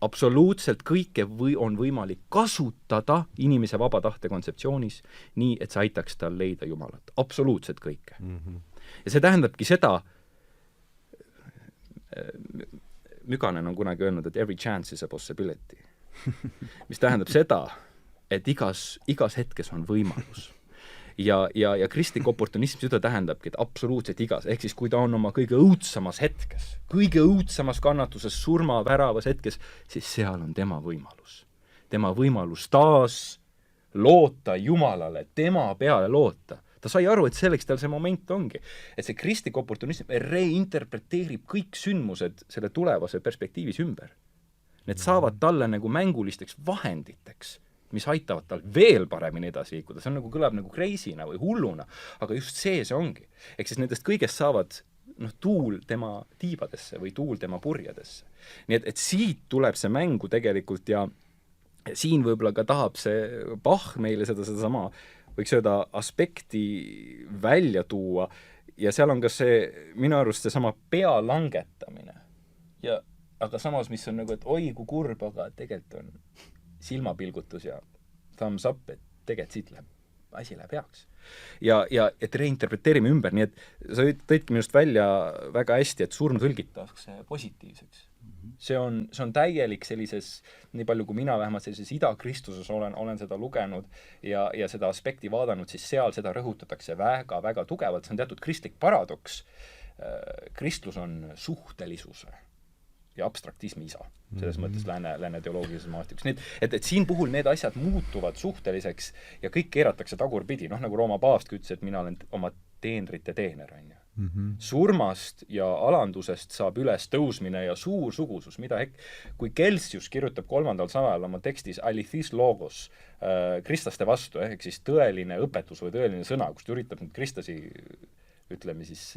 Absoluutselt kõike on võimalik kasutada inimese vaba tahte kontseptsioonis nii, et see aitaks tal leida Jumalat. Absoluutselt kõike. Ja see tähendabki seda, Müganen on kunagi öelnud, et every chance is a possibility. Mis tähendab seda, et igas hetkes on võimalus. Ja kristlik oportunism seda tähendabki, et absoluutselt igas, ehk siis kui ta on oma kõige õudsamas hetkes, kõige õudsamas kannatuses, surmaväravas hetkes, siis seal on tema võimalus. Tema võimalus taas loota Jumalale, tema peale loota. Ta sai aru, et selleks tal see moment ongi. Et see kristlik oportunism reinterpreteerib kõik sündmused selle tulevase perspektiivis ümber. Need saavad talle nagu mängulisteks vahenditeks, mis aitavad tal veel paremini edasi liikuda. See on nagu, kõlab nagu crazy'na või hulluna, aga just see ongi. Ehk siis nendest kõigest saavad tuul tema tiibadesse või tuul tema purjedesse. Nii et siit tuleb see mängu tegelikult ja siin võib-olla ka tahab see Bach meile seda sama, võiks öelda, aspekti välja tuua ja seal on ka see, minu arust see sama pea langetamine. Aga samas, mis on nagu, et oi kui kurb, aga tegelikult on silmapilgutus ja thumbs up, et tegelikult siit asi läheb heaks. Ja et reinterpreteerime ümber, nii et sa tõidki minust välja väga hästi, et surm tõlgitakse positiivseks. See on täielik sellises, nii palju kui mina vähemalt sellises idakristuses olen seda lugenud ja seda aspekti vaadanud, siis seal seda rõhutatakse väga-väga tugevalt. See on teatud kristlik paradoks. Kristlus on suhtelisuse ja abstraktismi isa, selles mõttes lääne teoloogilises maastikus. Et siin puhul need asjad muutuvad suhteliseks ja kõik keeratakse tagurpidi, nagu Rooma paavst ütles, et mina olen oma teenrite teener, Surmast ja alandusest saab üles tõusmine ja suur sugusus, kui Kelsius kirjutab 3. sajandil oma tekstis alithis logos kristlaste vastu, ehk siis tõeline õpetus või tõeline sõna, kus ta üritab nüüd kristlasi ütleme siis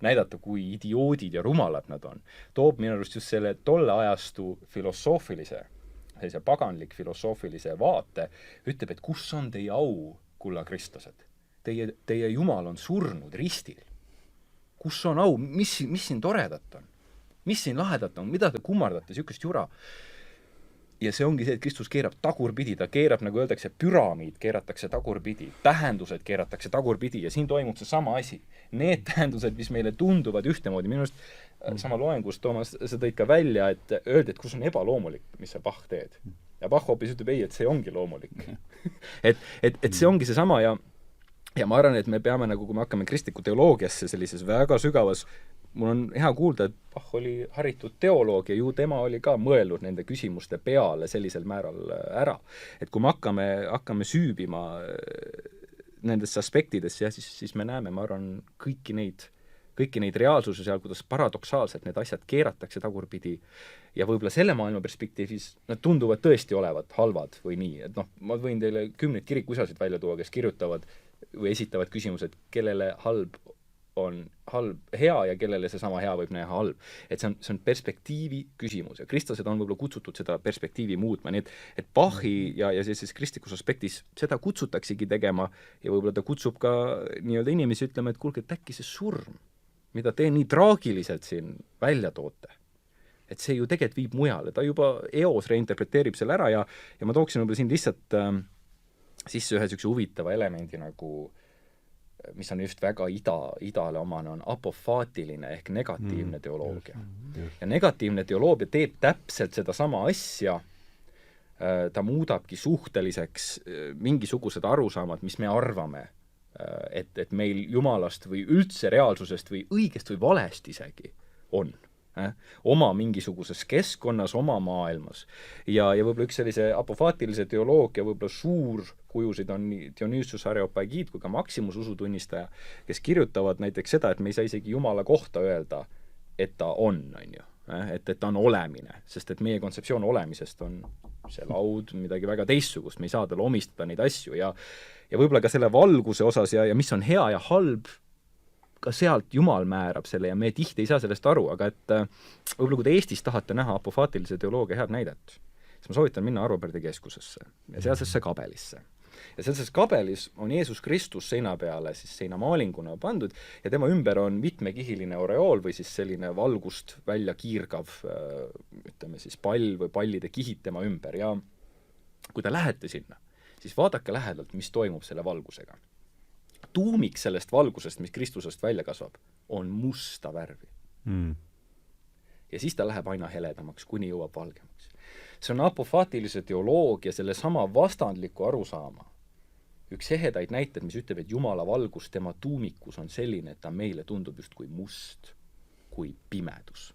näidata, kui idioodid ja rumalad nad on, toob minu arust just selle tolle ajastu filosoofilise, sellise paganlik filosoofilise vaate, ütleb, et kus on teie au, kulla kristlased? Teie Jumal on surnud ristil. Kus on au? Mis siin toredat on? Mis siin lahedat on? Mida te kummardate sihukest jura? Ja see ongi see, et Kristus keerab tagurpidi, ta keerab, nagu öeldakse, püramiid keeratakse tagurpidi, tähendused keeratakse tagurpidi ja siin toimub see sama asi. Need tähendused, mis meile tunduvad ühtemoodi, minu arust sama loengus, Toomas, sa tõid ka välja, et öeldi, et kus on ebaloomulik, mis sa Bach teed. Ja Bach hoopis ütleb, ei, et see ongi loomulik. et see ongi see sama ja ma arvan, et me peame, nagu kui me hakkame kristliku teoloogiasse sellises väga sügavas, mul on hea kuulda, et Bach oli haritud teoloog ja ju tema oli ka mõelnud nende küsimuste peale sellisel määral ära. Et kui me hakkame süübima nendesse aspektidesse, siis me näeme, ma arvan, kõiki neid reaalsuse seal, kuidas paradoksaalselt need asjad keeratakse tagurpidi ja võib-olla selle maailma perspektiivis nad tunduvad tõesti olevat halvad või nii, et ma võin teile 10 kirikuisasid välja tuua, kes kirjutavad või esitavad küsimused, kellele halb on hea ja kellele see sama hea võib näha halb. Et see on perspektiivi küsimus ja kristlased on võib-olla kutsutud seda perspektiivi muutma, nii et Bachi ja siis kristlikus aspektis seda kutsutaksegi tegema ja võib-olla ta kutsub ka nii-öelda inimesi ütlema, et kuulge, et äkki see surm, mida te nii traagiliselt siin välja toote, et see ju tegelikult viib mujale, ta juba eos reinterpreteerib selle ära ja ma tooksin võib-olla siin lihtsalt sisse ühe sükse huvitava elemendi, nagu, mis on just väga idale omane, on apofaatiline ehk negatiivne teoloogia. Ja negatiivne teoloogia teeb täpselt seda sama asja, ta muudabki suhteliseks mingisugused arusaamad, mis me arvame, et meil Jumalast või üldse reaalsusest või õigest või valest isegi on. Oma mingisuguses keskkonnas, oma maailmas. Ja võib-olla üks sellise apofaatilise teoloogia võib-olla suur kujusid on nii Dionysius Areopagid kui ka Maximus usutunnistaja, kes kirjutavad näiteks seda, et me ei saa isegi Jumala kohta öelda, et ta on ju. Et ta on olemine, sest et meie kontseptsioon olemisest on see laud, midagi väga teistsugust, me ei saa talle omistada neid asju ja võib-olla ka selle valguse osas ja mis on hea ja halb, ka sealt Jumal määrab selle ja me tihti ei saa sellest aru, aga et võib-olla kui te Eestis tahate näha apofaatilise teoloogia head näidet, siis ma soovitan minna Arvo-Pärdi keskusesse ja sealsesse kabelisse. Ja sealses kabelis on Jeesus Kristus seina peale siis seinamaalinguna pandud ja tema ümber on mitmekihiline oreool või siis selline valgust välja kiirgav, ütleme siis pall või pallide kihid tema ümber ja kui te lähete sinna, siis vaadake lähedalt, mis toimub selle valgusega. Tuumik sellest valgusest, mis Kristusest välja kasvab, on musta värvi. Ja siis ta läheb aina heledamaks, kuni jõuab valgemaks. See on apofaatilise teoloogia selle sama vastandliku arusaama. Üks ehedaid näited, mis ütleb, et Jumala valgus tema tuumikus on selline, et ta meile tundub just kui must, kui pimedus.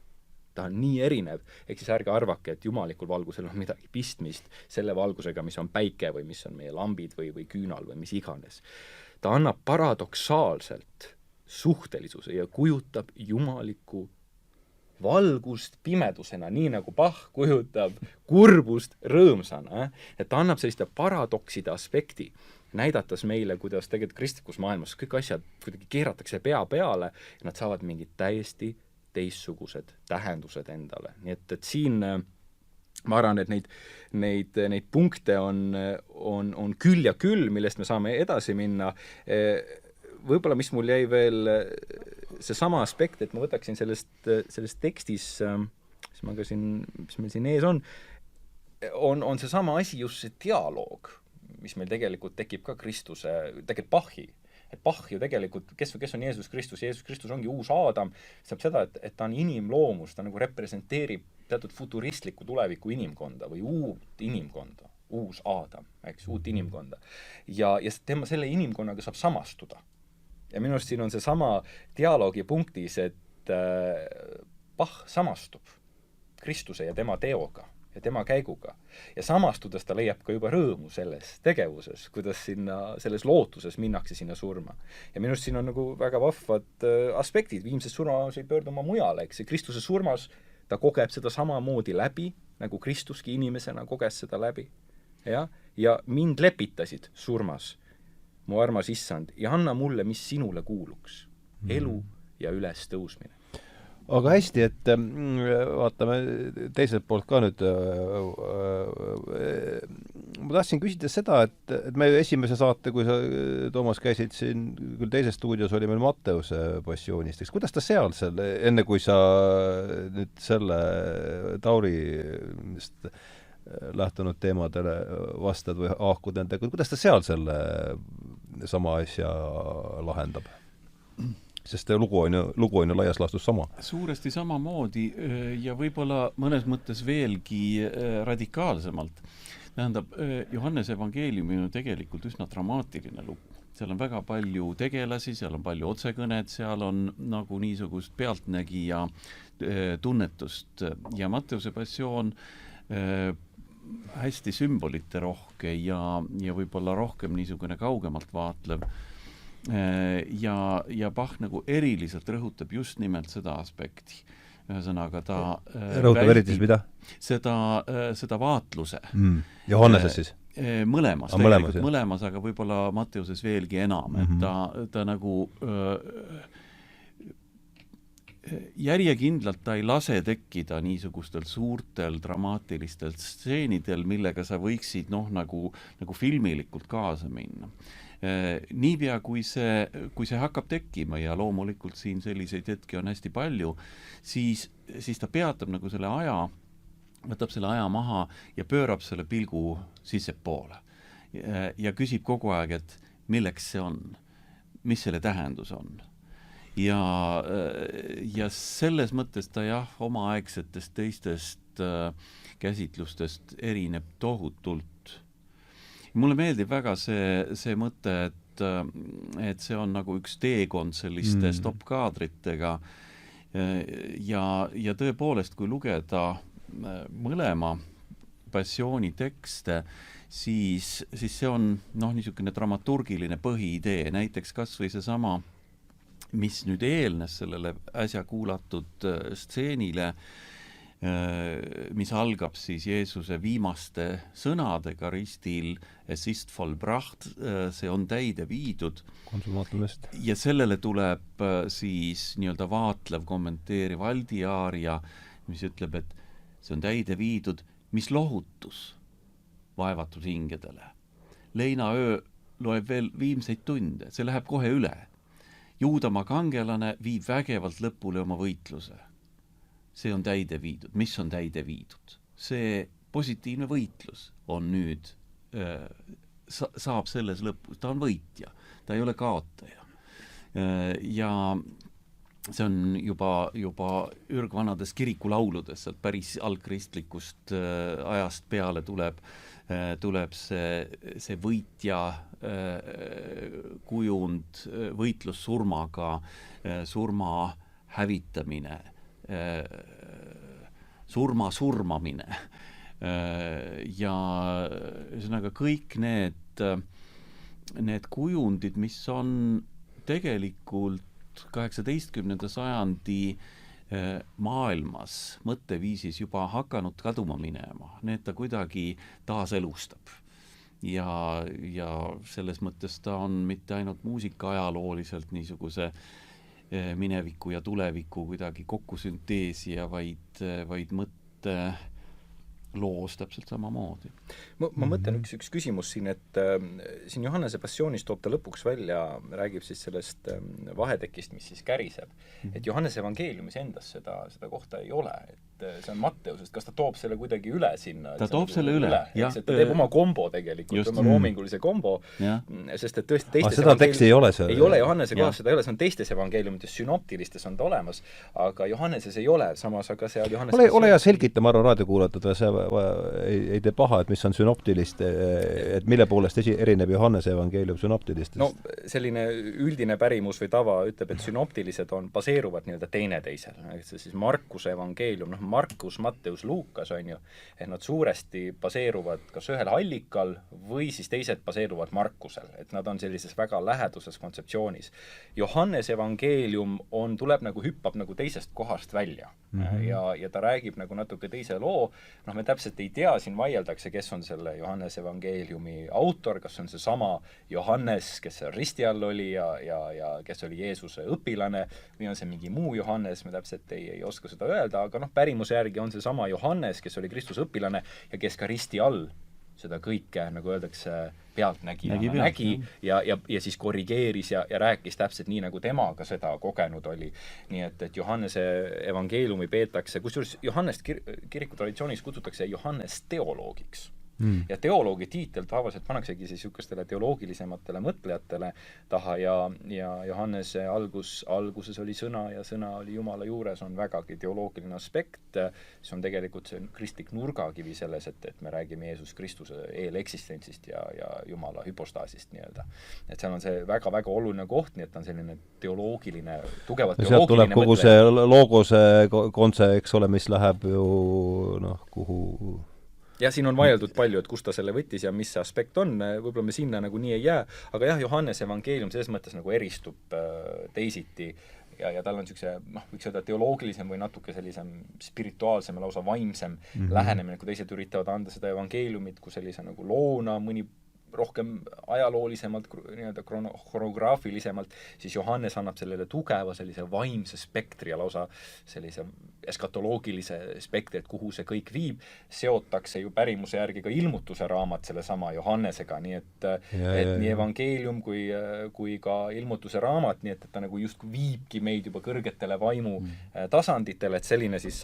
Ta on nii erinev, ehk siis ärge arvake, et jumalikul valgusel on midagi pistmist selle valgusega, mis on päike või mis on meie lambid või küünal või mis iganes. Ta annab paradoksaalselt suhtelisuse ja kujutab jumalikku valgust pimedusena, nii nagu Bach kujutab kurbust rõõmsana. Et ta annab selliste paradokside aspekti, näidates meile, kuidas tegelikult kristlikus maailmas kõik asjad kuidagi keeratakse pea peale ja nad saavad mingid täiesti teistsugused tähendused endale. Nii et siin ma arvan, et neid punkte on küll ja küll, millest me saame edasi minna. Võib-olla, mis mul jäi veel see sama aspekt, et ma võtaksin sellest tekstis, mis meil siin ees on see sama asi, just see dialoog, mis meil tegelikult tekib ka Kristuse, tegelikult Bachi. Et Bach ju tegelikult, kes on Jeesus Kristus? Jeesus Kristus ongi uus Aadam, saab seda, et ta on inimloomus, ta nagu representeerib teatud futuristliku tuleviku inimkonda või uut inimkonda, uus Aadam, eks, uut inimkonda. Ja tema selle inimkonnaga saab samastuda. Ja minu arust siin on see sama dialoogi punktis, et Bach samastub Kristuse ja tema teoga. ja tema käiguga. Ja samastudes ta leiab ka juba rõõmu selles tegevuses, kuidas sinna, selles lootuses minnakse sinna surma. Ja minust siin on nagu väga vahvad aspektid, viimses surmas ei pöördu oma mujale, eks see Kristuse surmas ta kogeb seda samamoodi läbi, nagu Kristuski inimesena koges seda läbi. Ja mind lepitasid surmas, mu armas issand, ja anna mulle, mis sinule kuuluks. Elu ja üles tõusmine. Aga hästi, et vaatame teiselt poolt ka nüüd. Ma tahtsin küsida seda, et me esimese saate, kui sa, Toomas, käisid siin, küll teises stuudios oli meil Matteuse passioonist. Kuidas ta seal, enne kui sa nüüd selle Tauri lähtunud teemadele vastad või haahkud nendega, kuidas ta seal selle sama asja lahendab? Sest lugu on ju laias laastus sama. Suuresti samamoodi ja võib-olla mõnes mõttes veelgi radikaalsemalt. Tähendab, Johannese evangeeliumi on tegelikult üsna dramaatiline lugu. Seal on väga palju tegelasi, seal on palju otsekõned, seal on nagu niisugust pealtnägija tunnetust ja Matteuse passioon hästi sümbolite rohke ja võib-olla rohkem niisugune kaugemalt vaatlev. Ja Bach nagu eriliselt rõhutab just nimelt seda aspekti. Ühesõnaga ta rõhutab eriti mida? Seda vaatluse. Johanneses siis? Mõlemas, aga võib-olla Matteuses veelgi enam. Et ta nagu järjekindlalt ta ei lase tekkida niisugustel suurtel dramaatilistel stseenidel, millega sa võiksid nagu filmilikult kaasa minna. Niipea, kui see hakkab tekkima ja loomulikult siin selliseid hetki on hästi palju, siis ta peatab nagu selle aja, võtab selle aja maha ja pöörab selle pilgu sissepoole. Ja küsib kogu aeg, et milleks see on, mis selle tähendus on. Ja selles mõttes ta omaaegsetest teistest käsitlustest erineb tohutult. Mulle meeldib väga see mõte, et see on nagu üks teekond selliste stopp-kaadritega ja tõepoolest, kui lugeda mõlema passiooni tekste, siis see on niisugune dramaturgiline põhiidee, näiteks kas või seesama, mis nüüd eelnes sellele äsja kuulatud stseenile, mis algab siis Jeesuse viimaste sõnadega ristil es ist vollbracht, see on täide viidud. Ja sellele tuleb siis nii-öelda vaatlev kommenteeriv aldiaaria, mis ütleb, et see on täide viidud, mis lohutus vaevatud hingedele. Leinaöö loeb veel viimseid tunde, see läheb kohe üle. Juudamaa kangelane viib vägevalt lõpule oma võitluse. See on täide viidud. Mis on täide viidud? See positiivne võitlus on nüüd, saab selles lõpus. Ta on võitja, ta ei ole kaotaja. Ja see on juba ürgvanades kirikulauludes, sealt päris algkristlikust ajast peale tuleb see võitja kujund, võitlus surmaga, surma hävitamine, surmamine ja ühesõnaga kõik need kujundid, mis on tegelikult 18. sajandi maailmas mõtteviisis juba hakanud kaduma minema, need ta kuidagi taaselustab. Ja selles mõttes ta on mitte ainult muusika ajalooliselt niisuguse mineviku ja tuleviku kuidagi kokkusünteesija, vaid mõtte loos täpselt samamoodi. Ma mõtlen üks küsimus siin, et siin Johannese passioonis toob ta lõpuks välja, räägib siis sellest vahetekist, mis siis käriseb. Et Johannese evangeeliumis endas seda kohta ei ole, et see on Matteusest. Kas ta toob selle kuidagi üle sinna? Ta toob selle üle. Ta teeb oma kombo tegelikult, oma loomingulise kombo, sest et tõesti teistes seda teksti ei ole see. Ei ole Johannese kohas, seda ei ole, see on teistes evangeeliumites, synoptilistes on ta olemas, aga Johanneses ei ole, samas aga seal Johannes ole hea selgita, ma arvan raadiokuulatada, see ei tee paha, et mis on synoptilist, et mille poolest erineb Johannese evangeelium synoptilistest? No selline üldine pärimus või tava ütleb, et synoptilised baseeruvad nii-öelda teineteisel. See siis Markuse evangeelium, Markus, Matteus, Luukas, on ju, et nad suuresti baseeruvad kas ühel allikal või siis teised baseeruvad Markusel, et nad on sellises väga läheduses kontseptsioonis. Johannese evangeelium tuleb nagu, hüppab nagu teisest kohast välja ja ta räägib nagu natuke teise loo, noh, me täpselt ei tea, siin vaieldakse, kes on selle Johannese evangeeliumi autor, kas on see sama Johannes, kes risti all oli ja kes oli Jeesuse õpilane, või on see mingi muu Johannes, me täpselt ei oska seda öelda, aga noh, pärimuse järgi on see sama Johannes, kes oli Kristuse õpilane ja kes ka risti all seda kõike, nagu öeldakse, pealtnägijana nägi ja siis korrigeeris ja rääkis täpselt nii, nagu tema ka seda kogenud oli. Nii et Johannese evangeeliumi peetakse, kusjuures Johannest kiriku traditsioonis kutsutakse Johannes teoloogiks. Ja teoloogi tiitel tavaliselt pannaksegi siis niisugustele teoloogilisematele mõtlejatele taha ja Johannese alguses oli sõna ja sõna oli Jumala juures, on vägagi teoloogiline aspekt. See on tegelikult see kristlik nurgakivi selles, et me räägime Jeesus Kristuse eeleksistentsist ja Jumala hüpostaasist nii-öelda. Et seal on see väga-väga oluline koht, nii et ta on selline teoloogiline, tugevalt teoloogiline sealt tuleb kogu mõtleja. see logose kontse, eks ole, mis läheb ju kuhu Ja siin on vaieldud palju, et kust ta selle võttis ja mis see aspekt on, võib-olla me sinna nagu nii ei jää, aga jah, Johannese evangeelium selles mõttes nagu eristub teisiti ja tal on niisuguse, võiks öelda teoloogilisem või natuke sellisem spirituaalsem ja lausa vaimsem lähenemine, kui teised üritavad anda seda evangeeliumit kui sellise nagu loona, mõni rohkem ajaloolisemalt, nii-öelda chronograafilisemalt, siis Johannes annab sellele tugeva sellise vaimse spektri ja lausa sellise eskatoloogilise spektri, et kuhu see kõik viib, seotakse ju pärimuse järgi ka ilmutuse raamat selle sama Johannesega, nii et nii evangeelium kui ka ilmutuse raamat, nii et ta nagu justkui viibki meid juba kõrgetele vaimu tasanditele, et selline siis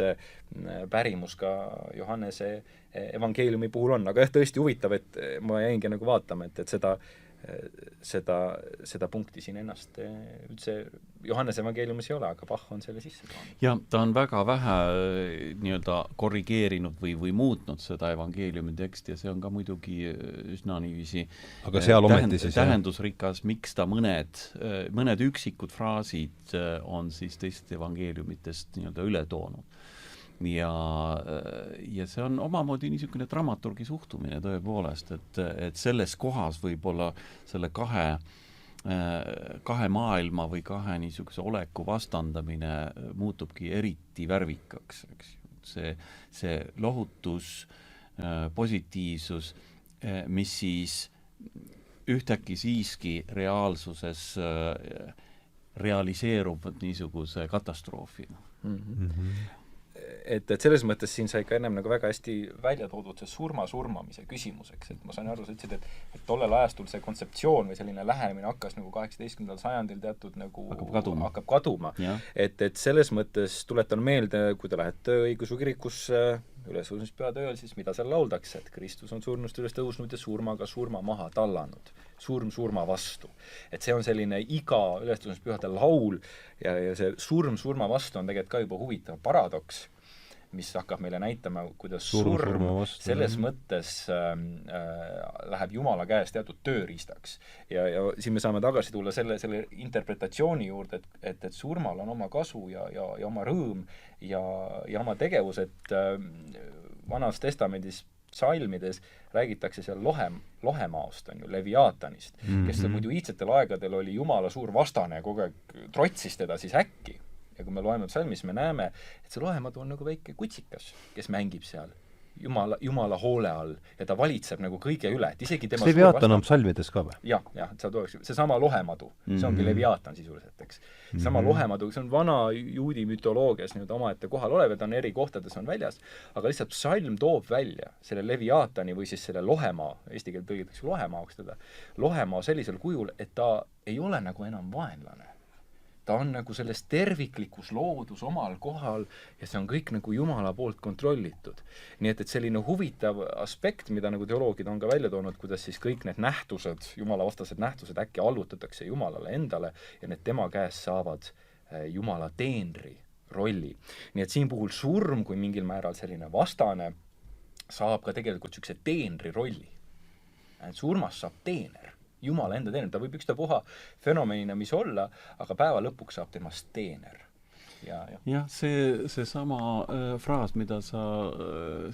pärimus ka Johannese evangeeliumi puhul on, aga jah, tõesti huvitav, et ma jäingi nagu vaatama, et seda punkti siin ennast üldse Johannese evangeeliumis ei ole, aga Bach on selle sisse toonud. Ja ta on väga vähe nii-öelda korrigeerinud või muutnud seda evangeeliumi teksti ja see on ka muidugi üsna niiviisi aga seal ometi siis tähendusrikas, miks ta mõned üksikud fraasid on siis teistest evangeeliumitest nii-öelda üle toonud. Ja see on omamoodi niisugune dramaturgi suhtumine tõepoolest, et selles kohas võib-olla selle kahe maailma või kahe niisuguse oleku vastandamine muutubki eriti värvikaks, eks. See lohutus, positiivsus, mis siis ühtäkki siiski reaalsuses realiseerub niisuguse katastroofina. Et selles mõttes siin sai ka ennem nagu väga hästi välja toodud see surmamise küsimuseks, et ma sain aru, sa ütlesid, et tollel ajastul see kontseptsioon või selline lähenemine hakkas nagu 18. sajandil teatud nagu hakkab kaduma. Et selles mõttes tuletan meelde, kui te lähete õigeusu kirikusse ülestõusmispühade ööl, siis mida seal lauldakse, et Kristus on surnust üles tõusnud ja surmaga surma maha tallanud. Surm surma vastu. Et see on selline iga ülestõusmispühade laul ja see surm surma vastu on tegelikult ka juba huvitav paradoks, mis hakkab meile näitama, kuidas surm selles mõttes läheb Jumala käest teatud tööriistaks. Ja siin me saame tagasi tulla selle interpretatsiooni juurde, et surmal on oma kasu ja oma rõõm ja oma tegevus, et Vanas Testamendis psalmides räägitakse seal lohemaost, on ju, Leviaatanist, kes muidu iidsetel aegadel oli Jumala suur vastane ja kogu aeg trotsis teda siis äkki. Ja kui me loeme psalmis, me näeme, et see lohemadu on nagu väike kutsikas, kes mängib seal Jumala hoole all ja ta valitseb nagu kõige üle, et isegi tema Leviaatan on psalmides ka või? Jah, see sama lohemadu, see ongi Leviaatan sisuliselt, eks. Sama lohemadu, see on vana juudi mütoloogias nüüd omaette kohal olev, ta on eri kohtades on väljas, aga lihtsalt psalm toob välja selle Leviaatani või siis selle lohemaa, eesti keelt tõlgitakse lohemaaks teda, lohemaa sellisel kujul, et ta ei ole nagu enam vaenlane. Ta on nagu selles terviklikus loodus omal kohal ja see on kõik nagu Jumala poolt kontrollitud. Nii et selline huvitav aspekt, mida nagu teoloogid on ka välja toonud, kuidas siis kõik need nähtused, Jumala vastased nähtused äkki allutatakse Jumalale endale ja need tema käest saavad Jumala teenri rolli. Nii et siin puhul surm kui mingil määral selline vastane saab ka tegelikult niisuguse teenri rolli. Surmas saab teener. Jumala enda teener, ta võib ükstapuha fenomenina mis olla, aga päeva lõpuks saab temast teener. jah, see sama fraas, mida sa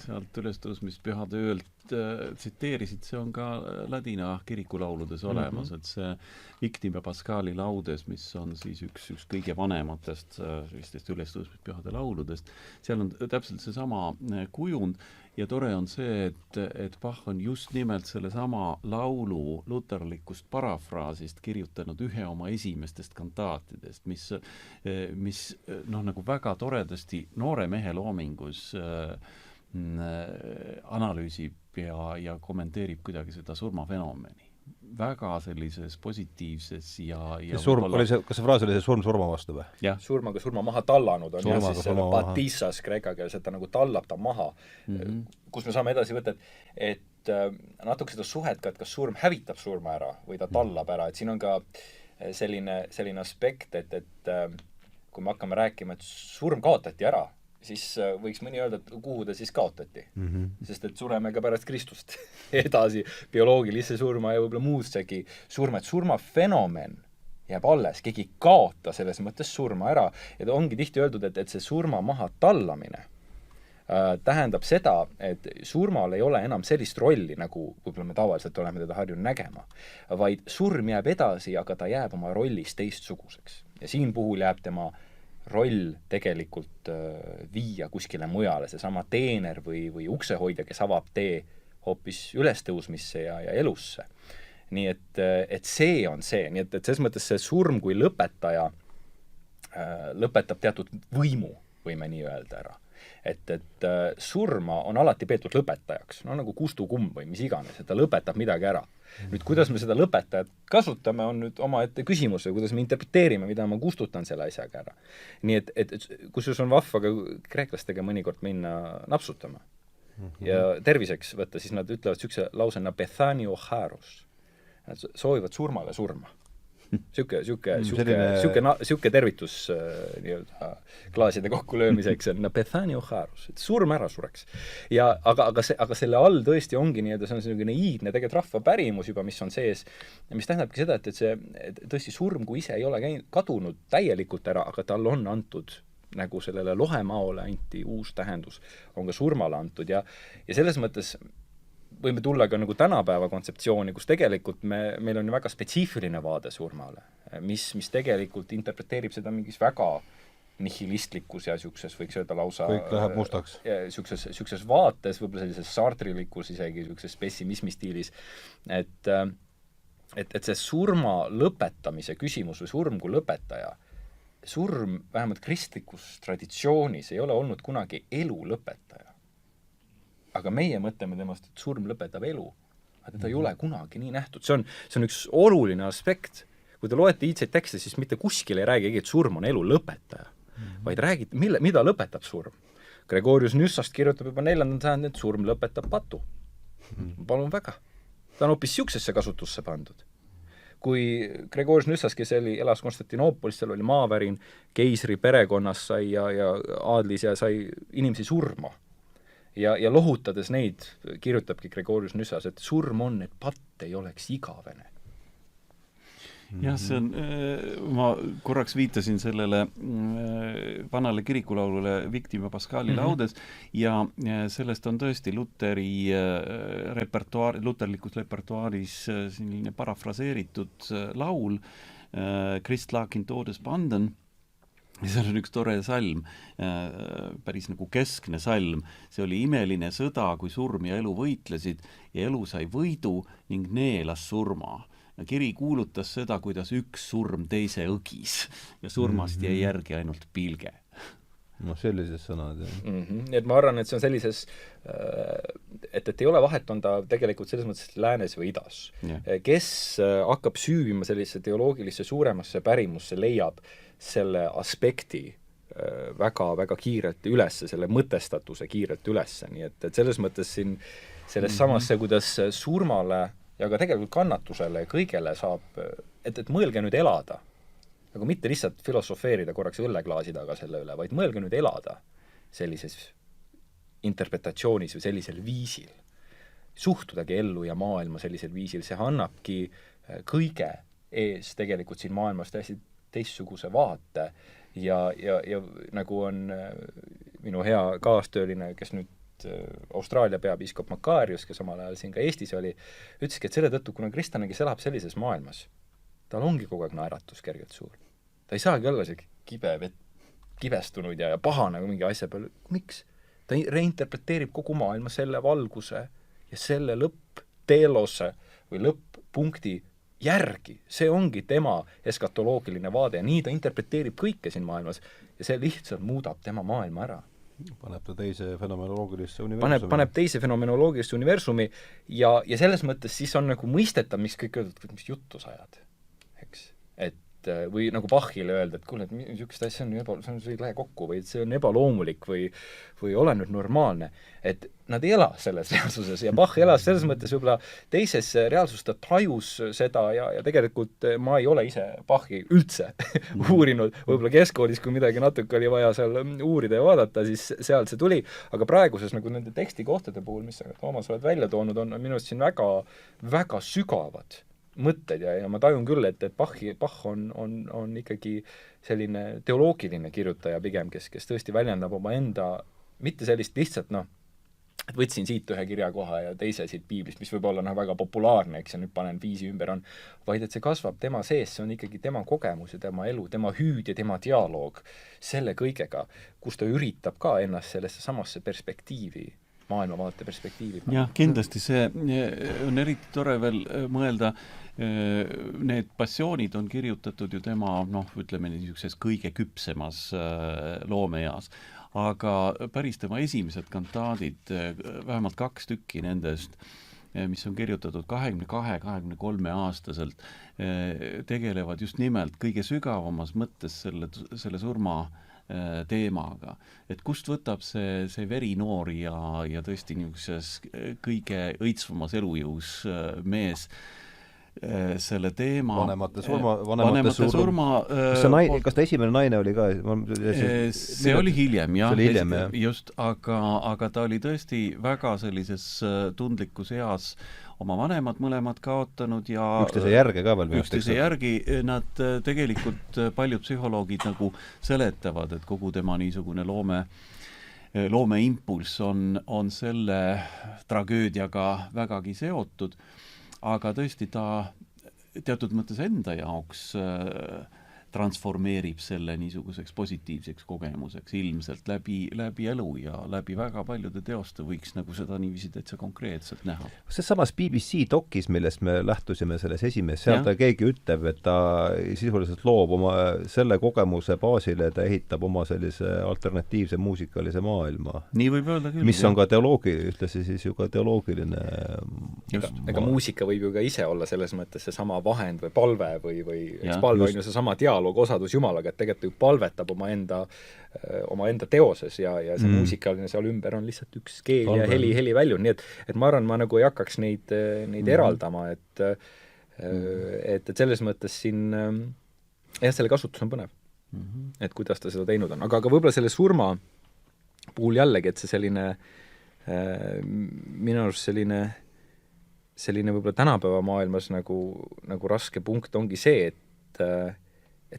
sealt ülestõusmispühade öölt tsiteerisid, see on ka ladina kirikulauludes olemas, et see Victime Pascali laudes, mis on siis üks kõige vanematest sellistest ülestõusmispühade lauludest, seal on täpselt seesama kujund ja tore on see, et Bach on just nimelt sellesama laulu luterlikust parafraasist kirjutanud ühe oma esimestest kantaatidest, mis nagu väga toredasti noore mehe loomingus analüüsib ja kommenteerib kuidagi seda surmafenomeni. Väga sellises positiivses ja surm, kas see fraas oli see surma vastu või? Surmaga surma maha tallanud on jah siis patissas kreeka keeles, et ta nagu tallab ta maha. Kus me saame edasi võtta, et natuke seda suhet ka, et kas surm hävitab surma ära või ta tallab ära, et siin on ka selline aspekt, et kui me hakkame rääkima, et surm kaotati ära, siis võiks mõni öelda, et kuhu ta siis kaotati. Sest et sureme ka pärast Kristust edasi bioloogilisse surma ja võib-olla muussegi surma, et surmafenomen jääb alles, keegi kaota selles mõttes surma ära ja ta ongi tihti öeldud, et see surma maha tallamine tähendab seda, et surmal ei ole enam sellist rolli, nagu võib-olla me tavaliselt oleme teda harjunud nägema, vaid surm jääb edasi, aga ta jääb oma rollis teistsuguseks. Ja siin puhul jääb tema roll tegelikult viia kuskile mujale, seesama teener või uksehoidja, kes avab tee hoopis ülestõusmisse ja elusse. Nii et see on see, nii et selles mõttes see surm kui lõpetaja lõpetab teatud võimu, võime nii öelda ära. Et surma on alati peetud lõpetajaks, nagu kustukumm või mis iganes, et ta lõpetab midagi ära. Nüüd, kuidas me seda lõpetajat kasutame, on nüüd omaette küsimus või kuidas me interpreteerime, mida ma kustutan selle asjaga ära. Nii et kusjuures on vahva ka kreeklastega mõnikord minna napsutama. Ja terviseks võtta, siis nad ütlevad sükse lausena Bethanio Haros. Nad soovivad surmale surma. Siuke tervitus nii-öelda klaaside kokkulöömiseks on Bethanio Haros, et surm ära sureks. Aga selle all tõesti ongi nii-öelda, see on selline iidne tegelikult rahvapärimus juba, mis on sees, mis tähendabki seda, et see tõesti surm, kui ise ei ole kadunud täielikult ära, aga tal on antud nagu sellele lohemaole anti uus tähendus, on ka surmale antud ja selles mõttes võime tulla ka nagu tänapäeva kontseptsiooni, kus tegelikult meil on väga spetsiifiline vaade surmale, mis tegelikult interpreteerib seda mingis väga nihilistlikus ja siukses, võiks öelda lausa kõik läheb mustaks. Siukses vaates, võib-olla sellises sartrilikus isegi siukses pessimismi stiilis, et see surma lõpetamise küsimus või surm kui lõpetaja, surm vähemalt kristlikus traditsioonis ei ole olnud kunagi elu lõpetaja. Aga meie mõtleme temast, et surm lõpetab elu. Aga teda ei ole kunagi nii nähtud. See on üks oluline aspekt. Kui te loete iidseid tekste, siis mitte kuskil ei räägi, et surm on elu lõpetaja, vaid räägid, mida lõpetab surm. Gregorius Nyssast kirjutab juba 4. sajandil, et surm lõpetab patu. Palun väga. Ta on hoopis siuksesse kasutusse pandud. Kui Gregorius Nyssas, kes elas Konstantinoopolis, seal oli maavärin, keisri perekonnas sai ja aadlis ja sai inimesi surma. Ja lohutades neid kirjutabki Gregorius Nyssas, et surm on, et patt ei oleks igavene. Jah, see on, ma korraks viitasin sellele vanale kirikulaulule Victime Pascali laudes ja sellest on tõesti luterlikus repertuaaris selline parafraseeritud laul Christ lag in Todesbanden. Ja seal on üks tore salm, päris nagu keskne salm. See oli imeline sõda, kui surm ja elu võitlesid ja elu sai võidu ning neelas surma. Ja kiri kuulutas seda, kuidas üks surm teise õgis ja surmast jäi järgi ainult pilge. Sellises sõnad. Et ma arvan, et see on sellises, et ei ole vahet, on ta tegelikult selles mõttes läänes või idas. Kes hakkab süüvima sellise teoloogilisse suuremasse pärimusse, leiab selle aspekti väga kiirelt ülesse, selle mõtestatuse kiirelt ülesse, nii et selles mõttes siin selles samasse, kuidas surmale ja ka tegelikult kannatusele ja kõigele saab, et mõelge nüüd elada, nagu mitte lihtsalt filosofeerida korraks õlleklaasi taga selle üle, vaid mõelge nüüd elada sellises interpretatsioonis või sellisel viisil. Suhtudagi ellu ja maailma sellisel viisil, see annabki kõige ees tegelikult siin maailmas täiesti teistsuguse vaate ja nagu on minu hea kaastööline, kes nüüd Austraalia peapiiskop Makarius, kes omal ajal siin ka Eestis oli, ütleski, et selle tõttu, kuna kristlane, kes elab sellises maailmas, tal ongi kogu aeg naeratus kergelt suur. Ta ei saagi olla see kibestunud ja paha nagu mingi asja peal. Miks? Ta reinterpreteerib kogu maailma selle valguse ja selle lõppteelose või lõpp-punkti järgi. See ongi tema eskatoloogiline vaade ja nii ta interpreteerib kõike siin maailmas ja see lihtsalt muudab tema maailma ära. Paneb ta teise fenomenoloogilisse universumi. Paneb teise fenomenoloogilisse universumi ja selles mõttes siis on nagu mõistetav, mis kõik öeldud, mis juttu sa ajad, eks. Et või nagu Bachile öelda, et kuule, et niisugust asja see ei lähe kokku või et see on ebaloomulik või ole nüüd normaalne. Et nad ei ela selles reaalsuses ja Bach elas selles mõttes võib-olla teises reaalsus, ta tajus seda ja tegelikult ma ei ole ise Bachi üldse uurinud, võib-olla keskkoolis, kui midagi natuke oli vaja seal uurida ja vaadata, siis sealt see tuli, aga praeguses nagu nende tekstikohtade puhul, mis Toomas oled välja toonud, on minu arust siin väga, väga sügavad mõtted ja ma tajun küll, et Bach on ikkagi selline teoloogiline kirjutaja pigem, kes tõesti väljendab oma enda, mitte sellist lihtsalt, et võtsin siit ühe kirjakoha ja teise siit piiblist, mis võib olla väga populaarne, eks ja nüüd panen viisi ümber vaid et see kasvab tema sees, see on ikkagi tema kogemus ja tema elu, tema hüüd ja tema dialoog selle kõigega, kus ta üritab ka ennast sellesse samasse perspektiivi, maailmavaate perspektiivi. Jah, kindlasti see on eriti tore veel mõelda, need passioonid on kirjutatud ju tema, ütleme niisuguses kõige küpsemas loomeeas, aga päris tema esimesed kantaadid, vähemalt 2 tükki nendest, mis on kirjutatud 22-23 aastaselt, tegelevad just nimelt kõige sügavamas mõttes selle surma teemaga. Et kust võtab see verinoor ja tõesti niisuguses kõige õitsvamas elujõus mees selle teema vanemate surma. Kas ta esimene naine oli ka? See oli hiljem, jah. See oli hiljem, jah. Just, aga ta oli tõesti väga sellises tundlikus eas oma vanemad mõlemad kaotanud ja üksteise järge ka veel. Üksteise järgi nad tegelikult paljud psühholoogid nagu seletavad, et kogu tema niisugune loomeimpulss on selle tragöödiaga vägagi seotud, aga tõesti ta teatud mõttes enda jaoks transformeerib selle niisuguseks positiivseks kogemuseks ilmselt läbi elu ja läbi väga paljude teoste võiks nagu seda niiviisi täitsa konkreetselt näha. See samas BBC dokis, millest me lähtusime selles esimeses, seal ta keegi ütleb, et ta sisuliselt loob oma selle kogemuse baasile, ta ehitab oma sellise alternatiivse muusikalise maailma. Nii võib öelda küll. Mis on ka ühtlasi siis ju ka teoloogiline. Ega muusika võib ju ka ise olla selles mõttes see sama vahend või palve või palve on ju see sama dialoog, osadus Jumalaga, et tegelikult ju palvetab omaenda teoses ja see muusikaline seal ümber on lihtsalt üks keel ja heli väljun, nii et ma arvan, ma nagu ei hakkaks neid eraldama, et selles mõttes siin selle kasutus on põnev, et kuidas ta seda teinud on, aga võib-olla selle surma puhul jällegi, et see selline minu arust selline võib-olla tänapäeva maailmas nagu raske punkt ongi see, et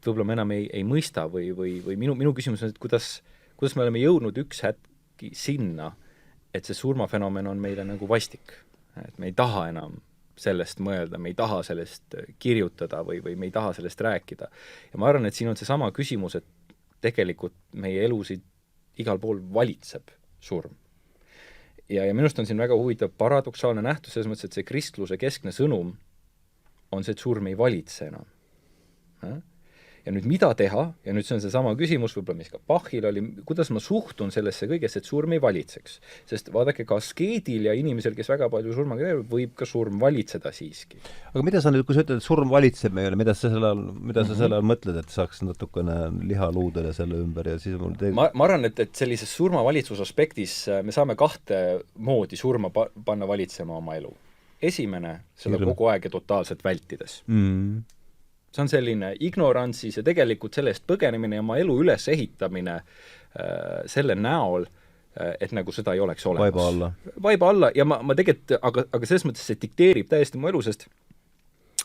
võib-olla me enam ei mõista või minu küsimus on, et kuidas me oleme jõudnud üks hetki sinna, et see surmafenomen on meile nagu vastik. Et me ei taha enam sellest mõelda, me ei taha sellest kirjutada või me ei taha sellest rääkida. Ja ma arvan, et siin on see sama küsimus, et tegelikult meie elusid igal pool valitseb surm. Ja minust on siin väga huvitav paradoksaalne nähtus, selles mõttes, et see kristluse keskne sõnum on see, et surm ei valitse enam. Ja nüüd mida teha, ja nüüd see on see sama küsimus, võib-olla mis ka Bachil oli, kuidas ma suhtun sellesse kõigest, et surm ei valitseks. Sest vaadake, ka askeedil ja inimesel, kes väga palju surmaga teeb, võib ka surm valitseda siiski. Aga mida sa nüüd, kui sa ütled, et surm valitseb meile, mida sa selle all mõtled, et saaks natukene liha luudele selle ümber ja siis ma arvan, et sellises surmavalitsusaspektis me saame 2 moodi surma panna valitsema oma elu. Esimene, seda kogu aeg ja totaalselt vältides. See on selline ignorantsis ja tegelikult sellest põgenemine ja oma elu üles ehitamine selle näol, et nagu seda ei oleks olemas. Vaiba alla. Ja ma tegelikult, aga selles mõttes see dikteerib täiesti mu elu, sest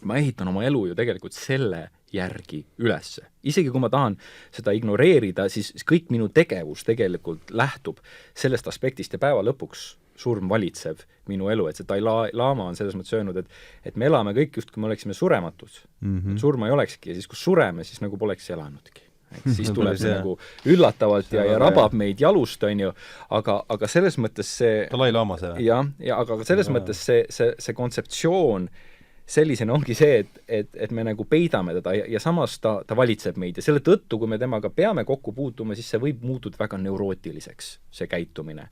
ma ehitan oma elu ju tegelikult selle järgi ülesse. Isegi kui ma tahan seda ignoreerida, siis kõik minu tegevus tegelikult lähtub sellest aspektist ja päeva lõpuks surm valitseb minu elu, et see Dalai-laama on selles mõttes öelnud, et me elame kõik just, kui me oleksime surematud. Surma ei olekski ja siis, kui sureme, siis nagu poleks elanudki. Siis tuleb see nagu üllatavalt ja rabab meid jalust, on ju, aga selles mõttes see Dalai-laama see? Ja aga selles mõttes see kontseptsioon sellisena ongi see, et me nagu peidame teda ja samas ta valitseb meid ja selle tõttu, kui me temaga peame kokku puutuma, siis see võib muutuda väga neurootiliseks, see käitumine.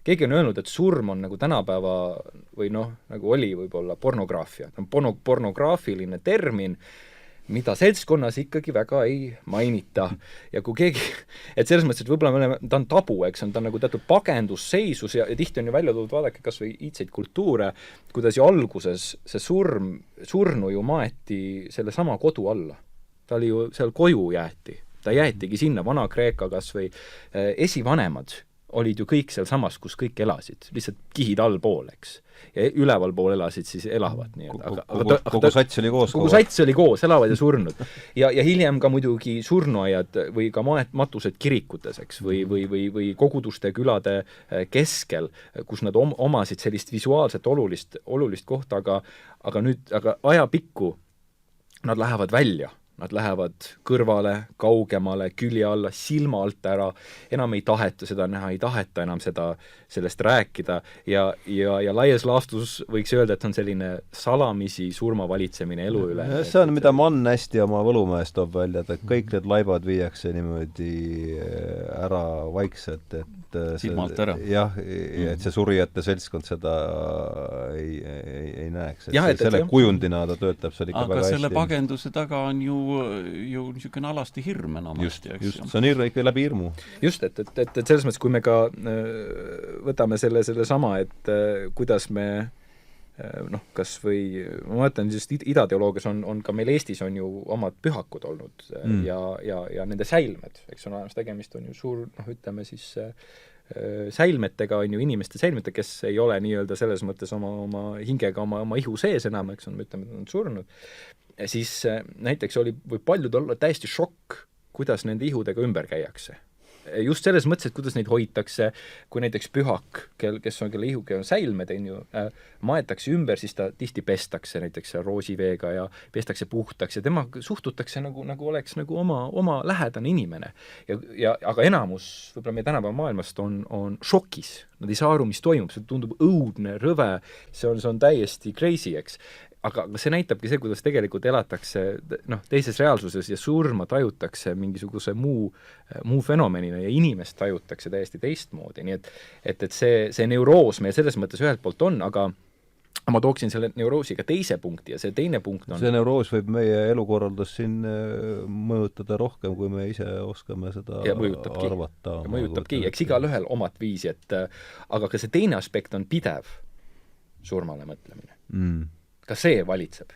Keegi on öelnud, et surm on nagu tänapäeva või nagu oli võib-olla pornograafia. Ta on pornograafiline termin, mida seltskonnas ikkagi väga ei mainita. Ja kui keegi, et selles mõttes, et võib-olla ta on tabu, eks, ta on nagu teatud pagendusseisus ja tihti on ju välja toodud, vaadake kas või iidseid kultuure, kuidas ju alguses see surnu ju maeti selle sama kodu alla. Ta oli ju seal koju jäeti. Ta jäetigi sinna, Vana-Kreeka kas või esivanemad olid ju kõik seal samas, kus kõik elasid. Lihtsalt kihid allpool, eks. Ja üleval pool elasid, siis elavad. Kogu sats oli koos. Kogu sats oli koos, elavad ja surnud. Ja hiljem ka muidugi surnuaiad või ka matused kirikutes, eks, või koguduste külade keskel, kus nad omasid sellist visuaalset olulist kohta, aga ajapikku nad lähevad välja. Nad lähevad kõrvale, kaugemale, külje alla, silma alt ära, enam ei taheta seda näha, ei taheta enam sellest rääkida ja laies laastus võiks öelda, et on selline salamisi surma valitsemine elu üle. See on, mida Mann hästi oma Võlumäes toob välja, et kõik need laibad viiakse niimoodi ära vaikselt, et silmalt ära. Jah, et see surijate seltskond seda ei näeks. Selle kujundina ta töötab seal ikka väga hästi. Aga selle pagenduse taga on ju niisugune alasti hirm enamasti. Just, see on ikka läbi hirmu. Just, et selles mõttes, kui me ka võtame selle sama, et kuidas me kas või, ma mõtlen, just idateoloogias on ka meil Eestis on ju omad pühakud olnud ja nende säilmed, eks on olemas, tegemist on ju suur, ütleme siis säilmetega on ju inimeste säilmetega, kes ei ole nii-öelda selles mõttes oma hingega, oma ihu sees enam, eks on, ütleme, et on surnud. Siis näiteks võib paljud olla täiesti šokk, kuidas nende ihudega ümber käiakse. Just selles mõttes, et kuidas neid hoitakse, kui näiteks pühak, kelle ihuke on säilmed, maetakse ümber, siis ta tihti pestakse näiteks roosiveega ja pestakse puhtaks ja tema suhtutakse nagu oleks nagu oma lähedane inimene. Aga enamus, võib-olla meie tänapäeva maailmast on šokis. Nad ei saa aru, mis toimub, see tundub õudne, rõve, see on täiesti crazy, eks. Aga see näitabki see, kuidas tegelikult elatakse teises reaalsuses ja surma tajutakse mingisuguse muu fenomenina ja inimest tajutakse täiesti teistmoodi. Nii et see neuroos meil selles mõttes ühelt poolt on, aga ma tooksin selle neuroosiga teise punkti ja see teine punkt on... See neuroos võib meie elukorraldus siin mõjutada rohkem, kui me ise oskame seda arvata. Ja mõjutabki, eks igal ühel omat viisi, aga ka see teine aspekt on pidev surmale mõtlemine. Ka see valitseb.